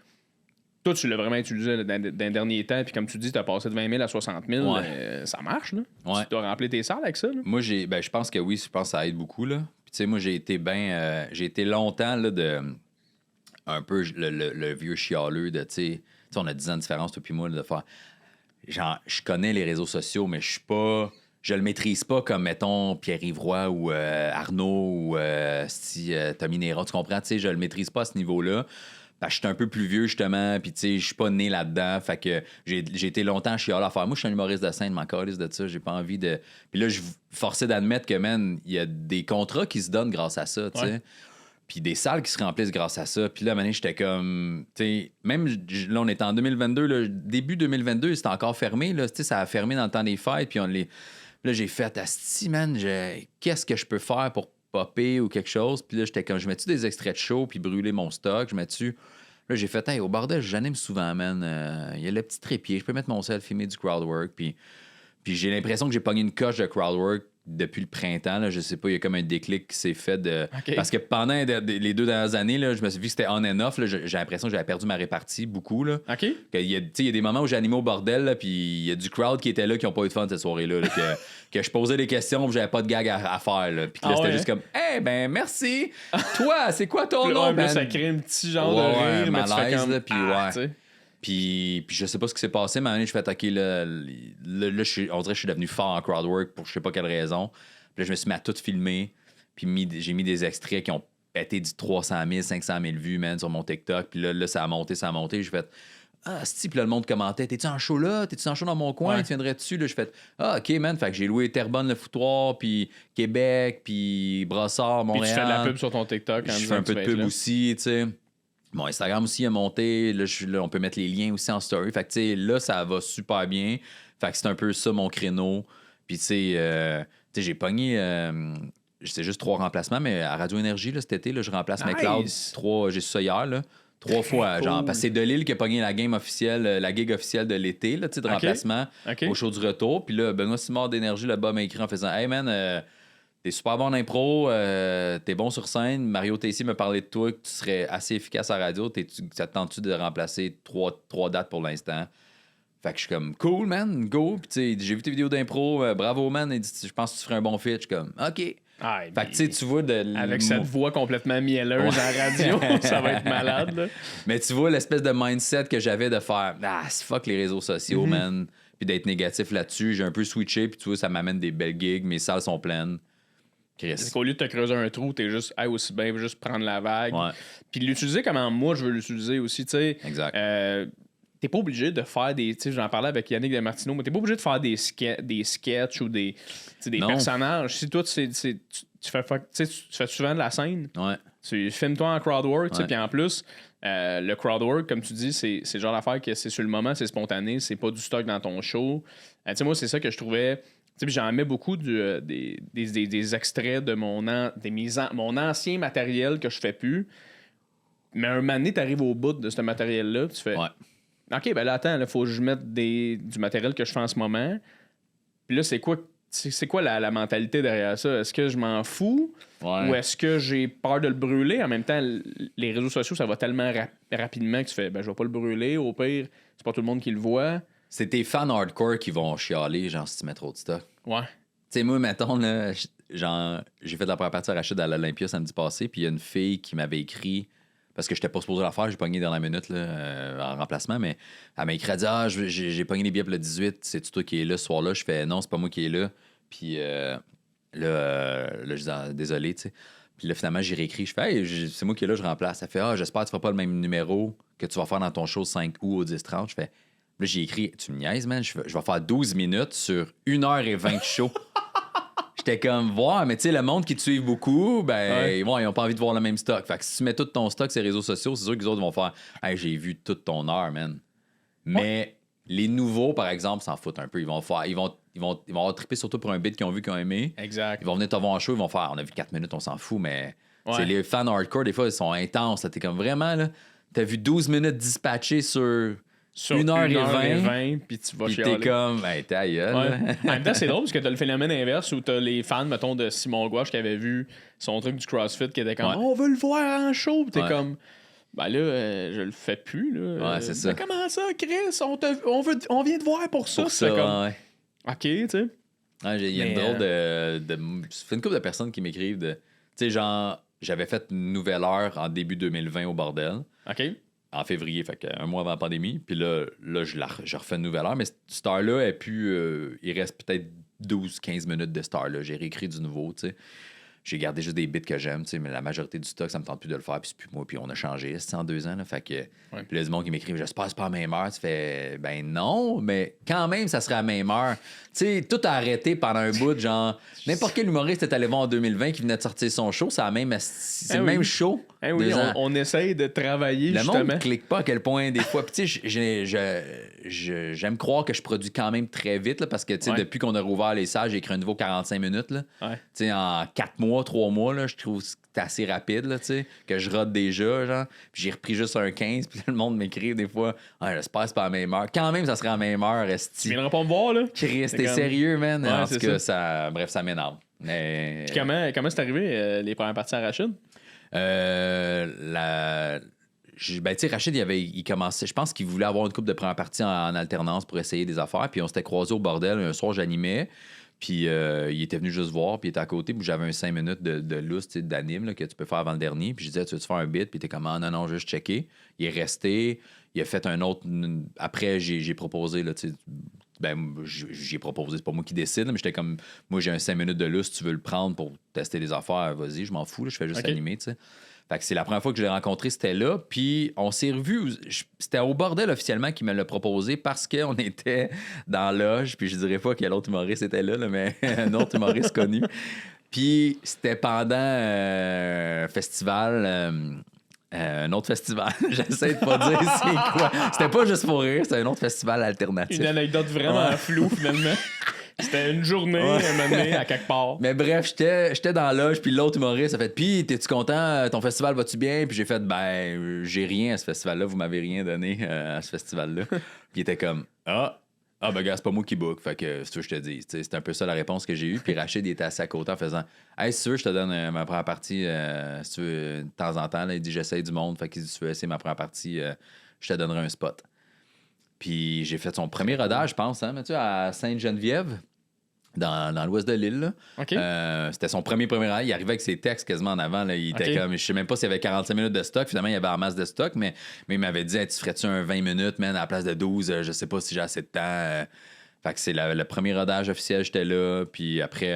toi, tu l'as vraiment utilisé dans les derniers temps, puis comme tu dis, tu as passé de 20 000 à 60 000, ça marche, là. Ouais. Tu dois remplir tes salles avec ça, là. Moi, je pense que oui, je pense que ça aide beaucoup, là. Puis, tu sais, moi, j'ai été longtemps, là, de un peu le vieux chialeux de, tu sais, on a 10 ans de différence, toi puis moi, là, de faire... Genre, je connais les réseaux sociaux, mais je le maîtrise pas comme, mettons, Pierre-Yves Roy ou Arnaud ou Tommy Néron, tu comprends? Tu sais, je le maîtrise pas à ce niveau-là. Parce que je suis un peu plus vieux, justement, puis tu sais, je suis pas né là-dedans. Fait que j'ai été longtemps chialeux à faire. Moi, je suis un humoriste de scène, je m'en calisse de ça. J'ai pas envie de... Puis là, je suis forcé d'admettre que, man, il y a des contrats qui se donnent grâce à ça, tu sais. Ouais. Puis des salles qui se remplissent grâce à ça. Puis là, à un moment donné, j'étais comme... Tu sais, même là, on est en 2022, là, début 2022, c'était encore fermé, là. Tu sais, ça a fermé dans le temps des fêtes, puis là, j'ai fait, asti, man, qu'est-ce que je peux faire pour popper ou quelque chose? Puis là, j'étais comme, je mets-tu des extraits de show puis brûler mon stock? Je mets-tu... Là, j'ai fait, hey, au bordel, j'anime souvent, man. Il y a le petit trépied, je peux mettre mon sel, filmer du crowdwork. Puis j'ai l'impression que j'ai pogné une coche de crowdwork depuis le printemps. Là, je sais pas, il y a comme un déclic qui s'est fait de... Okay. Parce que pendant les 2 dernières années, là, je me suis vu que c'était on and off. Là, j'ai l'impression que j'avais perdu ma répartie beaucoup. Là. OK. Il y a des moments où j'ai animé au bordel, puis il y a du crowd qui était là qui n'ont pas eu de fun cette soirée-là. Là, que je posais des questions puis j'avais pas de gag à faire. Là, puis là, c'était juste comme, hey, ben merci. Toi, c'est quoi ton nom? Ben... Ça crée un petit genre de rire, mais malaise, tu fais comme... Puis ouais. Puis je sais pas ce qui s'est passé, mais à un moment donné, je fais attaquer là, on dirait que je suis devenu fort en crowdwork pour je sais pas quelle raison. Puis là, je me suis mis à tout filmer. Puis j'ai mis des extraits qui ont pété du 300 000, 500 000 vues, man, sur mon TikTok. Puis là, ça a monté. J'ai fait, si, puis là, le monde commentait, t'es-tu en show là? T'es-tu en show dans mon coin? Tu viendrais dessus? Là, je fais, OK, man. Fait que j'ai loué Terrebonne, le Foutoir, puis Québec, puis Brossard, Montréal. Puis tu fais de la pub sur ton TikTok. Je fais un peu de pub aussi, tu sais. Mon Instagram aussi a monté. Là, on peut mettre les liens aussi en story. Fait que, tu sais, là, ça va super bien. Fait que c'est un peu ça, mon créneau. Puis, tu sais, j'ai pogné... c'est juste 3 remplacements, mais à Radio Énergie, là, cet été, là, je remplace mes clouds. J'ai su ça hier, là. 3 fois. Genre, parce que c'est Delille qui a pogné la gig officielle de l'été, là, de remplacement au show du retour. Puis là, Benoît Simard d'Énergie, là-bas, m'a écrit en faisant, hey, man... T'es super bon en impro, t'es bon sur scène. Mario Tessier m'a parlé de toi, que tu serais assez efficace à la radio. Ça te tente-tu de remplacer 3 dates pour l'instant? Fait que je suis comme, cool, man, go. Puis j'ai vu tes vidéos d'impro, bravo, man. Il dit, je pense que tu ferais un bon fit. Je suis comme, OK. Fait que tu vois... Avec cette voix complètement mielleuse à la radio, ça va être malade. Là. Mais tu vois l'espèce de mindset que j'avais de faire, fuck les réseaux sociaux, man. Puis d'être négatif là-dessus. J'ai un peu switché, puis tu vois, ça m'amène des belles gigs. Mes salles sont pleines. C'est qu'au lieu de te creuser un trou, t'es juste aussi bien juste prendre la vague. Ouais. Puis l'utiliser comment moi je veux l'utiliser aussi, tu sais. Exact. T'es pas obligé de faire des... Tu sais, j'en parlais avec Yannick Demartino, mais t'es pas obligé de faire des sketchs ou des personnages. Si toi, tu fais souvent de la scène, tu filmes-toi en crowdwork, puis en plus, le crowdwork, comme tu dis, c'est le genre d'affaire que c'est sur le moment, c'est spontané, c'est pas du stock dans ton show. Tu sais, moi, c'est ça que je trouvais... J'en mets beaucoup des extraits de mon ancien matériel que je fais plus. Mais un moment donné, tu arrives au bout de ce matériel-là, tu fais OK, ben là, attends, il faut que je mette du matériel que je fais en ce moment. Puis là, c'est quoi la mentalité derrière ça? Est-ce que je m'en fous ou est-ce que j'ai peur de le brûler? En même temps, les réseaux sociaux, ça va tellement rapidement que tu fais, ben je vais pas le brûler. Au pire, c'est pas tout le monde qui le voit. C'est tes fans hardcore qui vont chialer, genre, si tu mets trop de stock. Ouais. Tu sais, moi, mettons, là, genre, j'ai fait la première partie à Rachid à l'Olympia samedi passé, puis il y a une fille qui m'avait écrit, parce que j'étais pas supposé la faire, j'ai pogné dans la minute, là, en remplacement, mais elle m'a écrit, elle dit, j'ai pogné les billets pour le 18, c'est-tu toi qui es là ce soir-là? Je fais, non, c'est pas moi qui est là. Puis là, je dis, désolé, tu sais. Puis là, finalement, j'ai réécrit, je fais, hey, c'est moi qui est là, je remplace. Elle fait, j'espère que tu feras pas le même numéro que tu vas faire dans ton show 5 août au 10-30. Je fais, là, j'ai écrit, tu me niaises, man, je vais faire 12 minutes sur 1h20 de show. J'étais comme, mais tu sais, le monde qui te suit beaucoup, ils ont pas envie de voir le même stock. Fait que si tu mets tout ton stock sur les réseaux sociaux, c'est sûr que les autres vont faire, hey, j'ai vu toute ton heure, man. Mais les nouveaux, par exemple, s'en foutent un peu. Ils vont avoir trippé surtout pour un beat qu'ils ont vu, qu'ils ont aimé. Exact. Ils vont venir te voir en show, ils vont faire, on a vu 4 minutes, on s'en fout, mais c'est les fans hardcore, des fois, ils sont intenses. T'es comme vraiment, là, t'as vu 12 minutes dispatchées sur 1h20, puis tu vas puis chialer. t'es comme, ta gueule. En même temps, c'est drôle parce que t'as le phénomène inverse où t'as les fans, mettons, de Simon Gouache qui avaient vu son truc du CrossFit qui était comme, on veut le voir en show. Puis t'es comme, Ben là, je le fais plus. Là. Ouais, c'est ça. Comment ça, Chris? On vient te voir pour ça. Pour ça, comme... ouais. OK, tu sais. Ouais, il y a une drôle de. Ça fait une couple de personnes qui m'écrivent de. Tu sais, genre, j'avais fait une nouvelle heure en début 2020 au bordel. OK. En février, fait un mois avant la pandémie. Puis là je refais une nouvelle heure. Mais cette heure-là, il reste peut-être 12-15 minutes de cette heure-là. J'ai réécrit du nouveau, tu sais. J'ai gardé juste des bits que j'aime, tu sais, mais la majorité du stock, ça me tente plus de le faire, puis c'est plus moi, puis on a changé, c'est en 2 ans, là, fait que... Ouais. Puis là, du monde qui m'écrit « J'espère que c'est pas à la même heure. » Tu fais « Ben non, mais quand même, ça serait à la même heure. » Tu sais, tout a arrêté pendant un bout, genre... N'importe quel humoriste est allé voir en 2020 qui venait de sortir son show, c'est le même show. Oui, on essaye de travailler, le justement. Le monde ne clique pas à quel point, des fois... Puis tu sais, j'aime croire que je produis quand même très vite, là, parce que, tu sais, depuis qu'on a rouvert les salles, j'ai écrit un nouveau 45 minutes, là. Tu sais, en 4 mois, 3 mois, là, je trouve que c'est assez rapide, là, tu sais, que je rate déjà, genre. Puis j'ai repris juste un 15, puis le monde m'écrit des fois « J'espère que c'est pas à la même heure. » Quand même, ça serait à la même heure, esti. Tu viendras pas me voir, là? Chris, t'es comme... sérieux, man? Ouais, en tout cas, ça... Bref, ça m'énerve. Mais... Puis comment c'est arrivé, les premières parties à Rachid? Ben, tu sais, Rachid, il commençait, je pense qu'il voulait avoir une couple de première partie en alternance pour essayer des affaires. Puis on s'était croisés au bordel. Un soir, j'animais. Puis il était venu juste voir. Puis il était à côté. Puis j'avais un 5 minutes de lousse, d'anime là, que tu peux faire avant le dernier. Puis je disais, tu veux-tu faire un bit? Puis il était comme, non, juste checker. Il est resté. Il a fait un autre. Après, j'ai proposé, là, tu sais. Ben, j'ai proposé, c'est pas moi qui décide, mais j'étais comme, moi j'ai un 5 minutes de lousse, tu veux le prendre pour tester les affaires, vas-y, je m'en fous, là, je fais juste animer, tu sais. Fait que c'est la première fois que je l'ai rencontré, c'était là, puis on s'est revus, c'était au bordel officiellement qu'il me l'a proposé parce qu'on était dans la loge, puis je dirais pas quel autre humoriste était là, mais un autre humoriste connu. Puis c'était pendant un festival... un autre festival. J'essaie de pas dire c'est quoi. C'était pas juste pour rire, c'était un autre festival alternatif. Une anecdote vraiment floue, finalement. C'était une journée menée à quelque part. Mais bref, j'étais dans la loge, puis l'autre humoriste a fait « Puis, t'es-tu content? Ton festival va-tu bien? » Puis j'ai fait « Ben, j'ai rien à ce festival-là. Vous m'avez rien donné à ce festival-là. » Puis il était comme « Ah, ben, gars, c'est pas moi qui book. » Fait que, c'est ce que je te dis. C'est un peu ça la réponse que j'ai eue. Puis Rachid, il était assis à côté en faisant « Hey, si tu veux, je te donne ma première partie. Si tu veux, de temps en temps. » Là, il dit « J'essaye du monde. » Fait qu'il dit « Si tu veux essayer ma première partie, je te donnerai un spot. » Puis j'ai fait son premier rodage, je pense, hein, tu sais, à Sainte-Geneviève, dans l'ouest de l'île. Là. Okay. C'était son premier rodage. Il arrivait avec ses textes quasiment en avant. Là. Il était comme, je sais même pas s'il y avait 45 minutes de stock. Finalement, il y avait en masse de stock, mais il m'avait dit hey, tu ferais-tu un 20 minutes, man, à la place de 12? Je sais pas si j'ai assez de temps. Fait que c'est le premier rodage officiel, j'étais là. Puis après,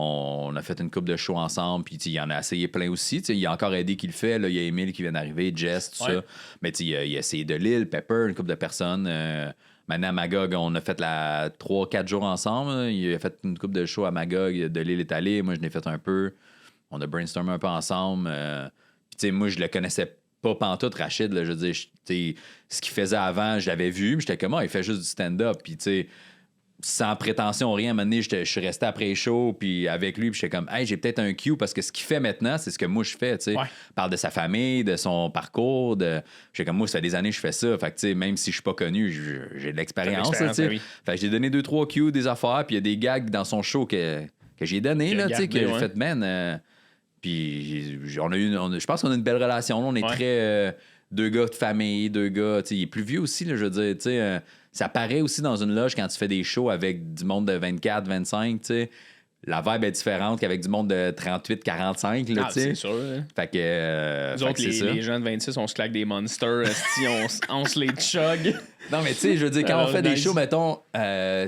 on a fait une couple de shows ensemble. Puis il en a essayé plein aussi. Il y a encore Eddie qui le fait. Là. Il y a Emile qui vient d'arriver, Jess, tout ça. Mais il a essayé de Lille, Pepper, une couple de personnes. Maintenant, à Magog, on a fait 3-4 jours ensemble. Il a fait une couple de shows à Magog. De Lille est allé. Moi, je l'ai fait un peu. On a brainstormé un peu ensemble. Puis, moi, je le connaissais pas pantoute, Rachid. Là, je veux dire, ce qu'il faisait avant, je l'avais vu. J'étais comme, il fait juste du stand-up. Puis, tu sais, sans prétention, rien. À un moment donné, je suis resté après les shows, puis avec lui, puis j'étais comme, hey, j'ai peut-être un cue, parce que ce qu'il fait maintenant, c'est ce que moi je fais, tu sais. Il parle de sa famille, de son parcours, j'étais comme, moi, ça fait des années que je fais ça, fait que, tu sais, même si je suis pas connu, j'ai de l'expérience, tu sais. Fait que j'ai donné 2-3 cues, des affaires, puis il y a des gags dans son show que j'ai donné, là, tu sais, que j'ai fait, man. Puis je pense qu'on a une belle relation, on est très... 2 gars de famille, 2 gars, tu sais, il est plus vieux aussi, là, je veux dire, tu sais... ça paraît aussi dans une loge quand tu fais des shows avec du monde de 24, 25, tu sais. La vibe est différente qu'avec du monde de 38, 45, là, tu sais. C'est sûr. Hein. Fait que... Nous autres, les gens de 26, on se claque des monsters, on se les chug. Non, mais tu sais, je veux dire, quand on fait des shows, mettons, tu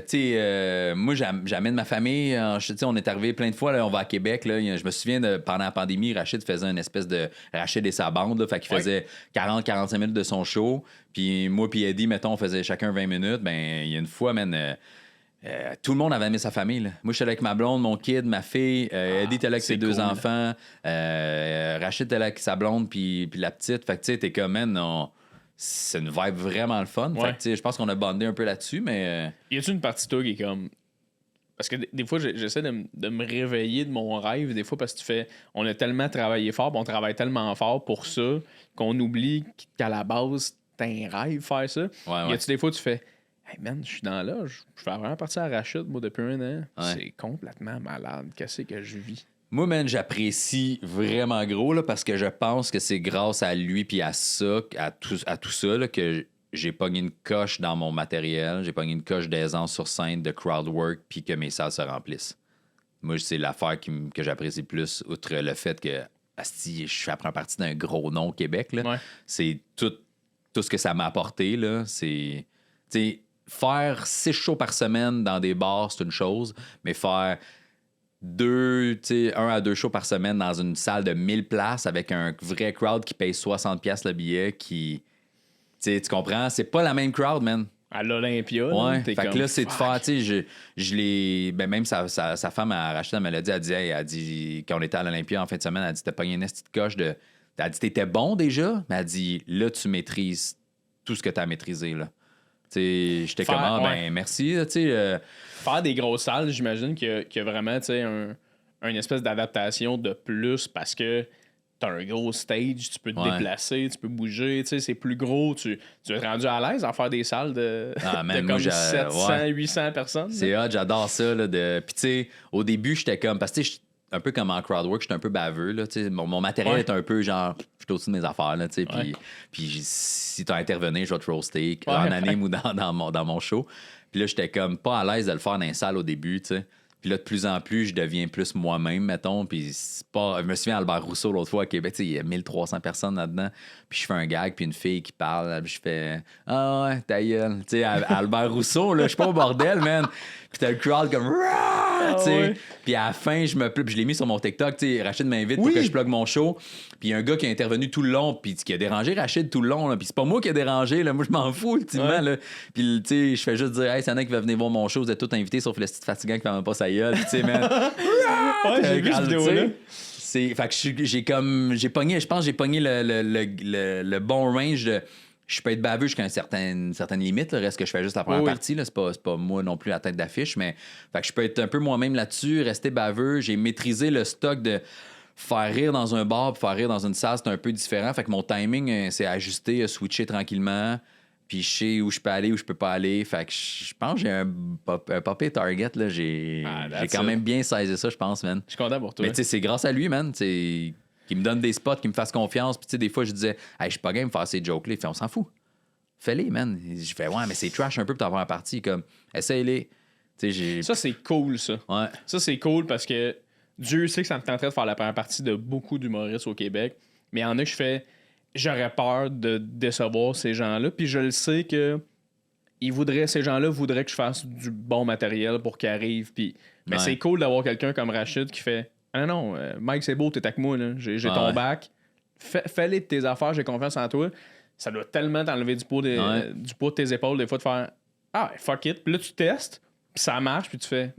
sais, moi, j'amène ma famille. Tu sais, on est arrivé plein de fois, là, on va à Québec, là. Je me souviens, pendant la pandémie, Rachid faisait une espèce de Rachid et sa bande, là. Fait qu'il faisait 40-45 minutes de son show. Puis moi puis Eddie, mettons, on faisait chacun 20 minutes. Ben, il y a une fois, man... tout le monde avait aimé sa famille. Là. Moi, j'étais avec ma blonde, mon kid, ma fille. Eddie était là avec ses 2 enfants. Rachid était là avec sa blonde, puis la petite. Fait que, tu sais, t'es comme, man, c'est une vibe vraiment le fun. Fait que, tu sais, je pense qu'on a bondé un peu là-dessus, mais... Y a-tu une partie de toi qui est comme... Parce que des fois, j'essaie de me réveiller de mon rêve, des fois, parce que tu fais... On a tellement travaillé fort, on travaille tellement fort pour ça, qu'on oublie qu'à la base, t'as un rêve faire ça. Y a-tu des fois, tu fais... Hey man, je suis dans là, je fais vraiment partie à Rachid, moi, depuis 1 an. C'est complètement malade. Qu'est-ce que je vis? Moi, man, j'apprécie vraiment gros là, parce que je pense que c'est grâce à lui puis à ça, à tout ça là, que j'ai pogné une coche dans mon matériel, j'ai pogné une coche d'aisance sur scène, de crowd work, puis que mes salles se remplissent. Moi, c'est l'affaire que j'apprécie plus, outre le fait que asti, je fais partie d'un gros nom au Québec. Là. Ouais. C'est tout ce que ça m'a apporté. Là. C'est, faire 6 shows par semaine dans des bars, c'est une chose, mais faire 1 à 2 shows par semaine dans une salle de 1000 places avec un vrai crowd qui paye 60$ le billet, qui... tu comprends? C'est pas la même crowd, man. À l'Olympia. Ouais. Fait que là, c'est de faire, tu sais, je l'ai. Ben, même sa femme a racheté, elle me l'a dit, elle dit, quand on était à l'Olympia en fin de semaine, elle dit, t'as pogné une petite coche de. Elle dit, t'étais bon déjà, mais elle dit, là, tu maîtrises tout ce que t'as maîtrisé, là. Tu sais, j'étais comme, ben, merci, tu sais. Faire des grosses salles, j'imagine qu'il y a vraiment, tu sais, une espèce d'adaptation de plus parce que t'as un gros stage, tu peux te déplacer, tu peux bouger, tu sais, c'est plus gros. Tu es rendu à l'aise à faire des salles de, de comme 700, 800 personnes. C'est hot, j'adore ça. Là, puis tu sais, au début, j'étais comme... Parce que un peu comme en crowdwork, j'étais un peu baveux. Là, mon matériel est un peu genre... Je suis au-dessus de mes affaires. Là, puis si t'as intervenu, je vais te roaster en anime ou dans mon show. Puis là, j'étais comme pas à l'aise de le faire dans les salles au début, tu sais. Puis là, de plus en plus, je deviens plus moi-même, mettons. Puis c'est pas... Je me souviens, Albert Rousseau, l'autre fois, à Québec, il y a 1300 personnes là-dedans. Puis je fais un gag, puis une fille qui parle, puis je fais « Ah ouais, ta gueule. » Tu sais, Albert Rousseau, là, je suis pas au bordel, man. Puis t'as le crowd comme « Tu sais. Puis à la fin, je l'ai mis sur mon TikTok, tu sais, Rachid m'invite pour que je plug mon show. Puis il y a un gars qui a intervenu tout le long, puis qui a dérangé Rachid tout le long, là. Puis c'est pas moi qui a dérangé, là. Moi, je m'en fous, ultimement, là. Puis, tu sais, je fais juste dire « Hey, c'est un mec qui va venir voir mon show, vous êtes tous invités, sauf le petit fatigant qui fait même pas sa gueule. » Tu sais, man. J'ai vu cette vidéo-là. Fait que j'ai pogné, je pense que j'ai pogné le bon range de... Je peux être baveux jusqu'à une certaine limite. Le reste que je fais juste la première partie. Là, c'est pas moi non plus à tête d'affiche. Mais fait que je peux être un peu moi-même là-dessus, rester baveux. J'ai maîtrisé le stock de faire rire dans un bar, faire rire dans une salle, c'est un peu différent. Fait que mon timing s'est ajusté, switché tranquillement. Puis je sais où je peux aller, où je peux pas aller. Fait que je pense que j'ai un papier target. Là. J'ai quand même bien saisi ça, je pense, man. Je suis content pour toi. Mais tu sais, c'est grâce à lui, man. Qui me donne des spots, qui me fasse confiance. Puis tu sais, des fois, je disais, hey, je suis pas game de faire ces jokes-là. Il fait, on s'en fout. Fais-les, man. Je fais, ouais, mais c'est trash un peu pour t'avoir un parti. Comme, essaye-les. Ça, c'est cool, ça. Ouais. Ça, c'est cool parce que Dieu sait que ça me tenterait de faire la première partie de beaucoup d'humoristes au Québec. Mais il y en a que je fais, j'aurais peur de décevoir ces gens-là. Puis je le sais que ces gens-là voudraient que je fasse du bon matériel pour qu'ils arrivent. Puis, mais c'est cool d'avoir quelqu'un comme Rachid qui fait, ah non, Mike, c'est beau, t'es avec moi, là. J'ai ton bac. Fais-les de tes affaires, j'ai confiance en toi. Ça doit tellement t'enlever du poids de tes épaules, des fois, de faire ah, fuck it. Puis là, tu testes, puis ça marche, puis tu fais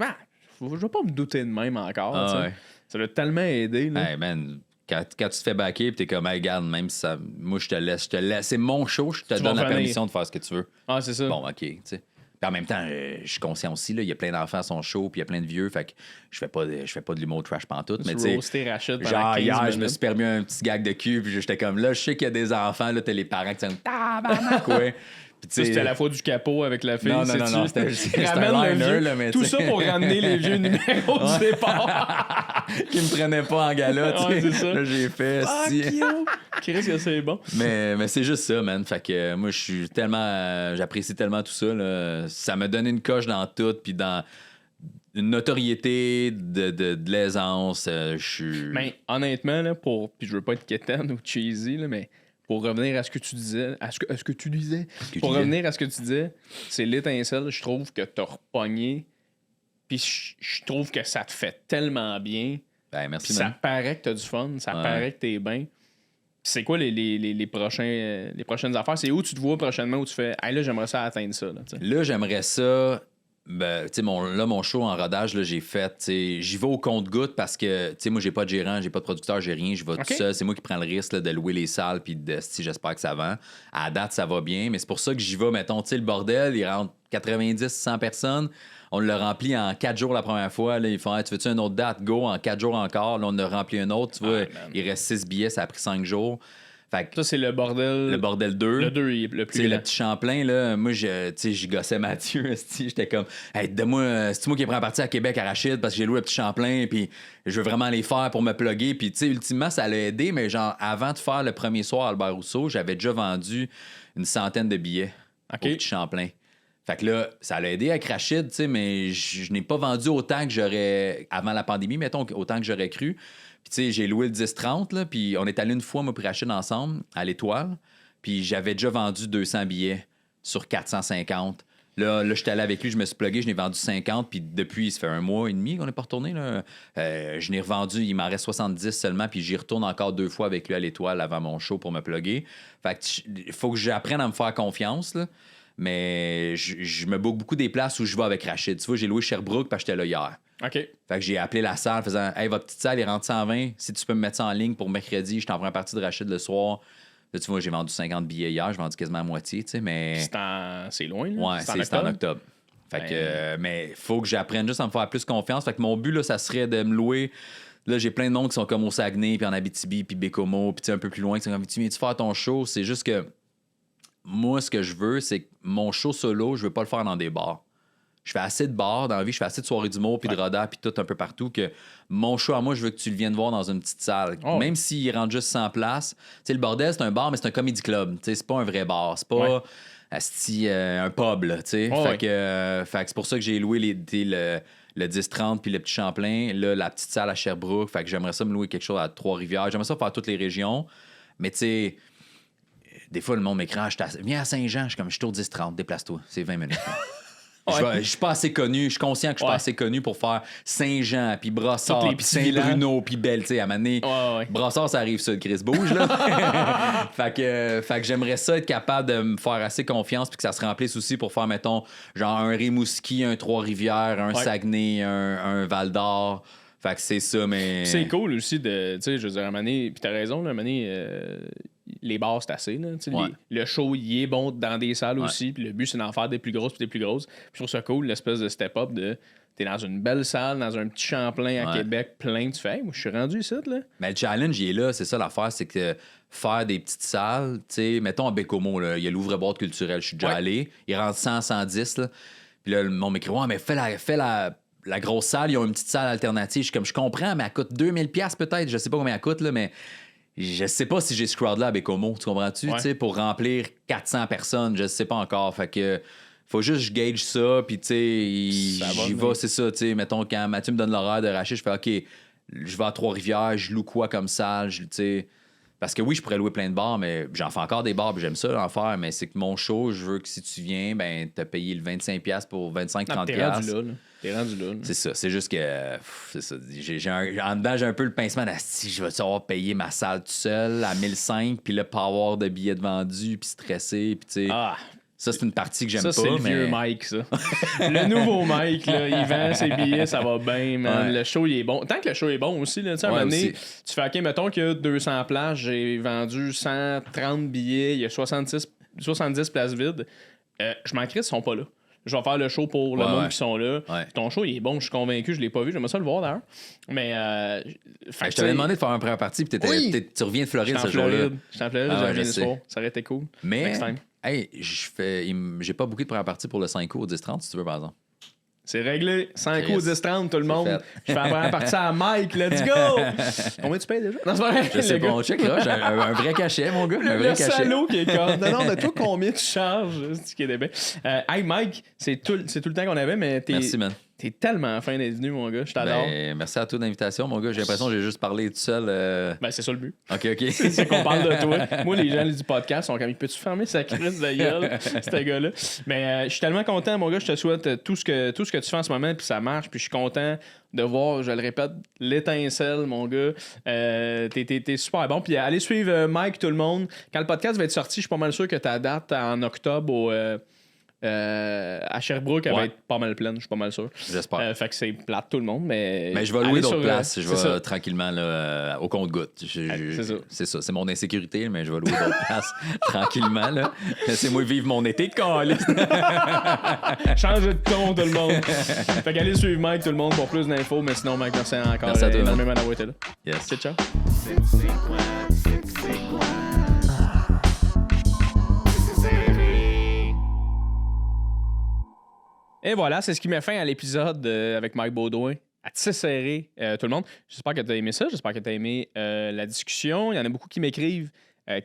je vais pas me douter de même encore. Ça doit tellement aider. Là. Hey, man, quand tu te fais backer, puis t'es comme, hey, regarde, même si ça. Moi, je te laisse. C'est mon show, je te donne la permission de faire ce que tu veux. Ah, c'est ça. Bon, OK, tu sais. Puis en même temps, je suis conscient aussi, il y a plein d'enfants à son show, puis il y a plein de vieux, fait que je fais pas de l'humour trash pantoute. Mais tu sais, genre hier, je me suis permis un petit gag de cul, puis j'étais comme là, je sais qu'il y a des enfants, là, t'as les parents qui sont tabarnak, ouais. C'était la fois du capot avec la fille. Non, c'était un liner, là, mais tout ça pour ramener les vieux numéros du départ. Qui me prenaient pas en gala, tu sais. C'est ça. Là, j'ai fait... Qu'est-ce que c'est bon. Mais c'est juste ça, man. Fait que moi, je suis tellement... j'apprécie tellement tout ça, là. Ça me donne une coche dans tout, puis dans une notoriété de l'aisance. Je suis... Mais honnêtement, là, puis je veux pas être quétaine ou cheesy, là, mais... Pour revenir à ce que tu disais, revenir à ce que tu disais, c'est l'étincelle, je trouve que t'as repogné, puis je trouve que ça te fait tellement bien. Ben, merci, ça paraît que t'as du fun, ça paraît que t'es bien. C'est quoi les prochaines affaires? C'est où tu te vois prochainement où tu fais hey, là, j'aimerais ça atteindre ça. Là, j'aimerais ça. Ben, tu sais, mon show en rodage, là, j'ai fait, j'y vais au compte-gouttes parce que, tu sais, moi, j'ai pas de gérant, j'ai pas de producteur, j'ai rien, je vais tout seul. C'est moi qui prends le risque là, de louer les salles, puis si j'espère que ça vend. À la date, ça va bien, mais c'est pour ça que j'y vais, mettons, tu sais, le bordel, il rentre 90, 100 personnes. On l'a rempli en 4 jours la première fois. Là, ils font hey, tu veux-tu une autre date? Go, en 4 jours encore. Là, on a rempli un autre. Tu vois, il reste 6 billets, ça a pris 5 jours. Fait que ça, c'est le bordel. Le bordel 2. Le 2 est le plus grand. Le petit Champlain, là, moi, j'y gossais Mathieu. J'étais comme, hey, c'est moi qui ai pris un parti à Québec à Rachid parce que j'ai loué le petit Champlain, puis je veux vraiment les faire pour me plugger. Puis, tu sais, ultimement, ça l'a aidé, mais genre, avant de faire le premier soir à Albert Rousseau, j'avais déjà vendu une 100aine de billets au petit Champlain. Fait que là, ça l'a aidé avec Rachid, tu sais, mais je n'ai pas vendu autant que j'aurais, avant la pandémie, mettons, autant que j'aurais cru. Puis, tu sais, j'ai loué le 10-30, là, puis on est allé une fois, moi, puis Rachid ensemble, à l'Étoile. Puis j'avais déjà vendu 200 billets sur 450. Là, j'étais allé avec lui, je me suis plugué, je n'ai vendu 50. Puis depuis, ça fait 1 mois et demi qu'on n'est pas retourné. Là. Je n'ai revendu, il m'en reste 70 seulement. Puis j'y retourne encore 2 fois avec lui à l'Étoile avant mon show pour me plugger. Fait que il faut que j'apprenne à me faire confiance, là. Mais je me book beaucoup des places où je vais avec Rachid. Tu vois, j'ai loué Sherbrooke parce que j'étais là hier. OK. Fait que j'ai appelé la salle faisant « Hey, votre petite salle, il rentre 120. Si tu peux me mettre ça en ligne pour mercredi, je t'envoie un parti de Rachid le soir. » Là, tu vois, j'ai vendu 50 billets hier, j'ai vendu quasiment la moitié, tu sais, mais... C'est loin, là? Ouais, c'est en octobre. Fait que, mais faut que j'apprenne juste à me faire plus confiance. Fait que mon but, là, ça serait de me louer... Là, j'ai plein de monde qui sont comme au Saguenay, puis en Abitibi, puis Bécomo, puis un peu plus loin, qui sont comme, tu viens-tu faire ton show? C'est juste que moi, ce que je veux, c'est que mon show solo, je veux pas le faire dans des bars. Je fais assez de bars dans la vie, je fais assez de soirées d'humour, puis de rodage, puis tout un peu partout, que mon show à moi, je veux que tu le viennes voir dans une petite salle. Même s'il rentre juste 100 places. Tu sais, le bordel, c'est un bar, mais c'est un comedy club. Tu sais, c'est pas un vrai bar. C'est pas un pub, là, tu sais. Fait que c'est pour ça que j'ai loué le 10-30 puis le petit Champlain. Là, la petite salle à Sherbrooke. Fait que j'aimerais ça me louer quelque chose à Trois-Rivières. J'aimerais ça faire toutes les régions. Mais tu sais, des fois, le monde m'écrit, viens à Saint-Jean. Je suis au 10-30, déplace-toi. C'est 20 minutes. Je suis pas assez connu. Je suis conscient que je suis pas assez connu pour faire Saint-Jean, puis Brossard, puis Saint-Bruno, puis Belle. Tu sais, à un moment donné, Brossard, ça arrive ça, de Chris Bouge, là. fait que j'aimerais ça être capable de me faire assez confiance, puis que ça se remplisse aussi pour faire, mettons, genre un Rimouski, un Trois-Rivières, un Saguenay, un Val-d'Or. Fait que c'est ça, mais... C'est cool aussi de... Tu sais, je veux dire, à un moment donné... Puis t'as raison, là, à un moment donné... les bars, c'est assez. Là. Le show, il est bon dans des salles aussi. Puis le but, c'est d'en faire des plus grosses puis des plus grosses. Puis je trouve ça cool, l'espèce de step-up de... T'es dans une belle salle, dans un petit Champlain à Québec, plein. Tu fais, hey, moi, je suis rendu ici, là. Mais le challenge, il est là. C'est ça l'affaire, c'est que faire des petites salles, tu sais, mettons à Bécomo, là, il y a l'ouvre-boîte culturelle. Je suis déjà allé. Il rentre 100, 110, là. Puis là, le monde m'écrit, ouais, mais fais la grosse salle. Ils ont une petite salle alternative. Je comprends, mais elle coûte 2000$ peut-être. Je sais pas combien elle coûte, là, mais... Je sais pas si j'ai ce crowd-là à Bécomo, tu comprends-tu? Ouais. Pour remplir 400 personnes, je sais pas encore. Fait que faut juste que je gauge ça, puis tu sais, j'y vais, c'est ça. Tu sais, mettons, quand Mathieu me donne l'horaire de Rachid, je fais OK, je vais à Trois-Rivières, je loue quoi comme salle, tu sais. Parce que oui, je pourrais louer plein de bars, mais j'en fais encore des bars, puis j'aime ça en faire, mais c'est que mon show, je veux que si tu viens, ben, t'as payé le 25$ pour 25-30$. T'es rendu là. C'est ça. C'est juste que. C'est ça. En dedans, j'ai un peu le pincement d'asti. Je vais savoir payer ma salle tout seul à 1005, puis là, pas avoir de billets de vendus, puis stressé, puis tu sais. Ça, c'est une partie que j'aime pas. Ça, c'est le vieux Mike, ça. Le nouveau Mike, là, il vend ses billets, ça va bien, man. Ouais. Le show, il est bon. Tant que le show est bon aussi, là, tu sais, à un moment donné, tu fais, OK, mettons qu'il y a 200 places, j'ai vendu 130 billets, il y a 70 places vides. Je m'en crisse, ils sont pas là. Je vais faire le show pour le monde qui sont là. Ouais. Ton show, il est bon, je suis convaincu, je l'ai pas vu. J'aimerais ça le voir d'ailleurs. Mais. Je t'avais demandé de faire un première partie, puis tu reviens de Floride ce jour-là. Je suis en Floride, j'ai reviens ce soir. Ça aurait été cool. Mais. Hey, j'ai pas beaucoup de première partie pour le 5 août au 10-30, si tu veux, par exemple. C'est réglé. 5 août au 10-30, tout le monde. Je fais la première partie à Mike. Let's go! Combien tu payes déjà? Non, c'est pas vrai. Je sais pas, on check là. J'ai un vrai cachet, mon gars. Le salaud qui est comme. Non, mais toi, combien tu charges? C'est ce qui est débile. Hey, Mike, c'est tout le temps qu'on avait, mais Merci, man. T'es tellement fin d'être venu, mon gars. Je t'adore. Merci à toi de l'invitation, mon gars. J'ai l'impression que j'ai juste parlé tout seul. Ben, c'est ça le but. OK. C'est qu'on parle de toi. Moi, les gens du podcast sont comme, peux-tu fermer sa crise de gueule, ce gars-là? Mais je suis tellement content, mon gars. Je te souhaite tout ce que tu fais en ce moment, puis ça marche. Puis je suis content de voir, je le répète, l'étincelle, mon gars. T'es super bon. Puis allez suivre Mike, tout le monde. Quand le podcast va être sorti, je suis pas mal sûr que ta date en octobre à Sherbrooke, elle va être pas mal pleine, je suis pas mal sûr. J'espère. Fait que c'est plate tout le monde, mais je vais louer d'autres places. Je vais tranquillement là, au compte-gouttes. C'est ça. C'est mon insécurité, mais je vais louer d'autres places tranquillement. Là. Laissez-moi vivre mon été, câlisse. Change de ton, tout le monde. Fait qu'allez suivre Mike, tout le monde, pour plus d'infos. Mais sinon, Mike, merci encore énormément d'avoir été là. Yes. Ciao. Et voilà, c'est ce qui met fin à l'épisode avec Mike Baudouin. À tisser serré, tout le monde. J'espère que tu as aimé ça. J'espère que tu as aimé la discussion. Il y en a beaucoup qui m'écrivent,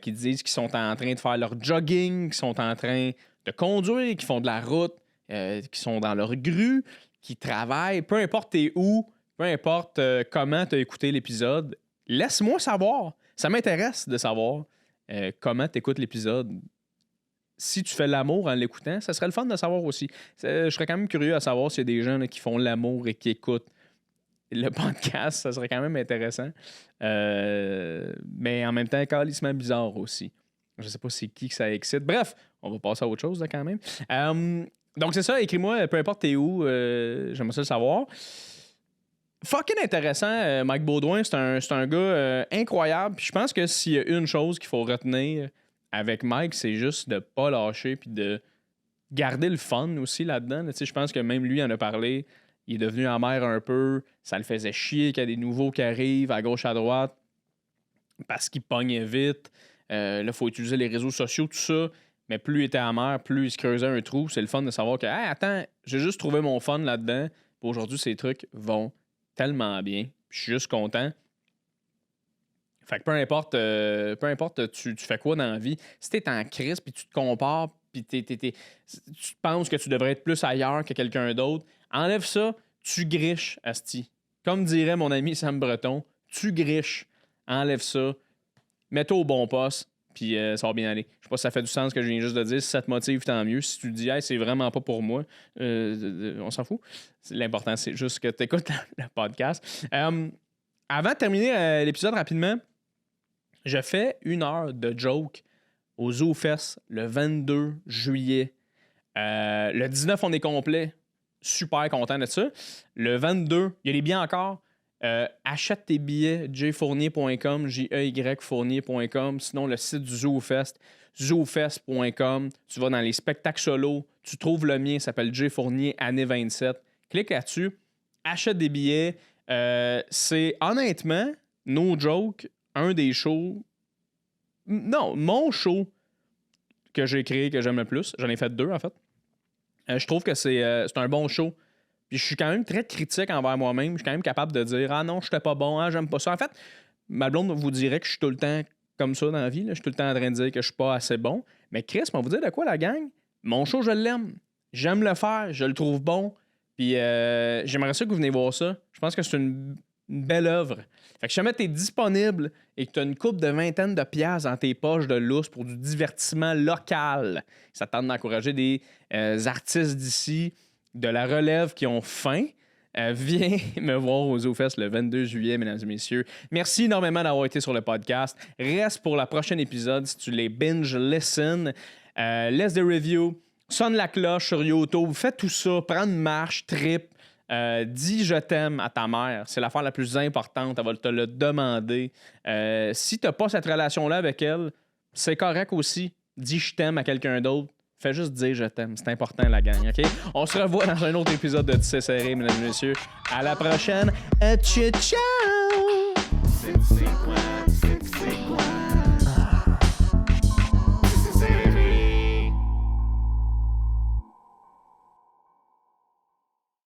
qui disent qu'ils sont en train de faire leur jogging, qui sont en train de conduire, qui font de la route, qui sont dans leur grue, qui travaillent. Peu importe t'es où, peu importe comment tu as écouté l'épisode, laisse-moi savoir. Ça m'intéresse de savoir comment tu écoutes l'épisode. Si tu fais l'amour en l'écoutant, ça serait le fun de savoir aussi. Je serais quand même curieux à savoir s'il y a des gens là, qui font l'amour et qui écoutent le podcast. Ça serait quand même intéressant. Mais en même temps, calissement bizarre aussi. Je sais pas c'est qui que ça excite. Bref, on va passer à autre chose là, quand même. Donc c'est ça, écris-moi, peu importe t'es où, j'aimerais ça le savoir. Fucking intéressant, Mike Baudouin, c'est un gars incroyable. Puis je pense que s'il y a une chose qu'il faut retenir avec Mike, c'est juste de pas lâcher puis de garder le fun aussi là-dedans. Là, je pense que même lui en a parlé. Il est devenu amer un peu. Ça le faisait chier qu'il y a des nouveaux qui arrivent à gauche, à droite parce qu'il pognait vite. Là, il faut utiliser les réseaux sociaux, tout ça. Mais plus il était amer, plus il se creusait un trou. C'est le fun de savoir que, hey, attends, j'ai juste trouvé mon fun là-dedans. Puis aujourd'hui, ces trucs vont tellement bien. Je suis juste content. Fait que peu importe tu fais quoi dans la vie, si t'es en crise puis tu te compares puis tu penses que tu devrais être plus ailleurs que quelqu'un d'autre, enlève ça, tu griches, asti. Comme dirait mon ami Sam Breton, tu griches, enlève ça, mets-toi au bon poste, puis ça va bien aller. Je sais pas si ça fait du sens ce que je viens juste de dire. Si ça te motive, tant mieux. Si tu te dis, hey, c'est vraiment pas pour moi, on s'en fout. L'important, c'est juste que tu écoutes le podcast. Avant de terminer l'épisode rapidement, je fais 1 heure de joke au ZooFest le 22 juillet. Le 19, on est complet. Super content de ça. Le 22, il y a les billets encore. Achète tes billets, jfournier.com, jey.fournier.com. Sinon, le site du ZooFest, zoofest.com. Tu vas dans les spectacles solo. Tu trouves le mien, ça s'appelle Jay Fournier, année 27. Clique là-dessus. Achète des billets. C'est honnêtement, no joke, un des shows... Non, mon show que j'ai créé, que j'aime le plus. J'en ai fait 2, en fait. Je trouve que c'est un bon show. Puis je suis quand même très critique envers moi-même. Je suis quand même capable de dire « Ah non, j'étais pas bon, ah, j'aime pas ça. » En fait, ma blonde vous dirait que je suis tout le temps comme ça dans la vie. Là. Je suis tout le temps en train de dire que je suis pas assez bon. Mais Chris, on va vous dire de quoi, la gang? Mon show, je l'aime. J'aime le faire. Je le trouve bon. Puis j'aimerais ça que vous venez voir ça. Je pense que c'est une belle œuvre. Fait que si jamais t'es disponible et que t'as une couple de vingtaine de piastres dans tes poches de lousse pour du divertissement local, ça tente d'encourager des artistes d'ici, de la relève qui ont faim, viens me voir au ZooFest le 22 juillet, mesdames et messieurs. Merci énormément d'avoir été sur le podcast. Reste pour le prochain épisode si tu les binge listen. Laisse des reviews, sonne la cloche sur YouTube, fais tout ça, prends une marche, trip. Dis je t'aime à ta mère. C'est l'affaire la plus importante. Elle va te le demander. Si tu n'as pas cette relation-là avec elle, c'est correct aussi. Dis je t'aime à quelqu'un d'autre. Fais juste dire je t'aime. C'est important, la gang. OK? On se revoit dans un autre épisode de Tissé Serré, mesdames et messieurs. À la prochaine. Ciao!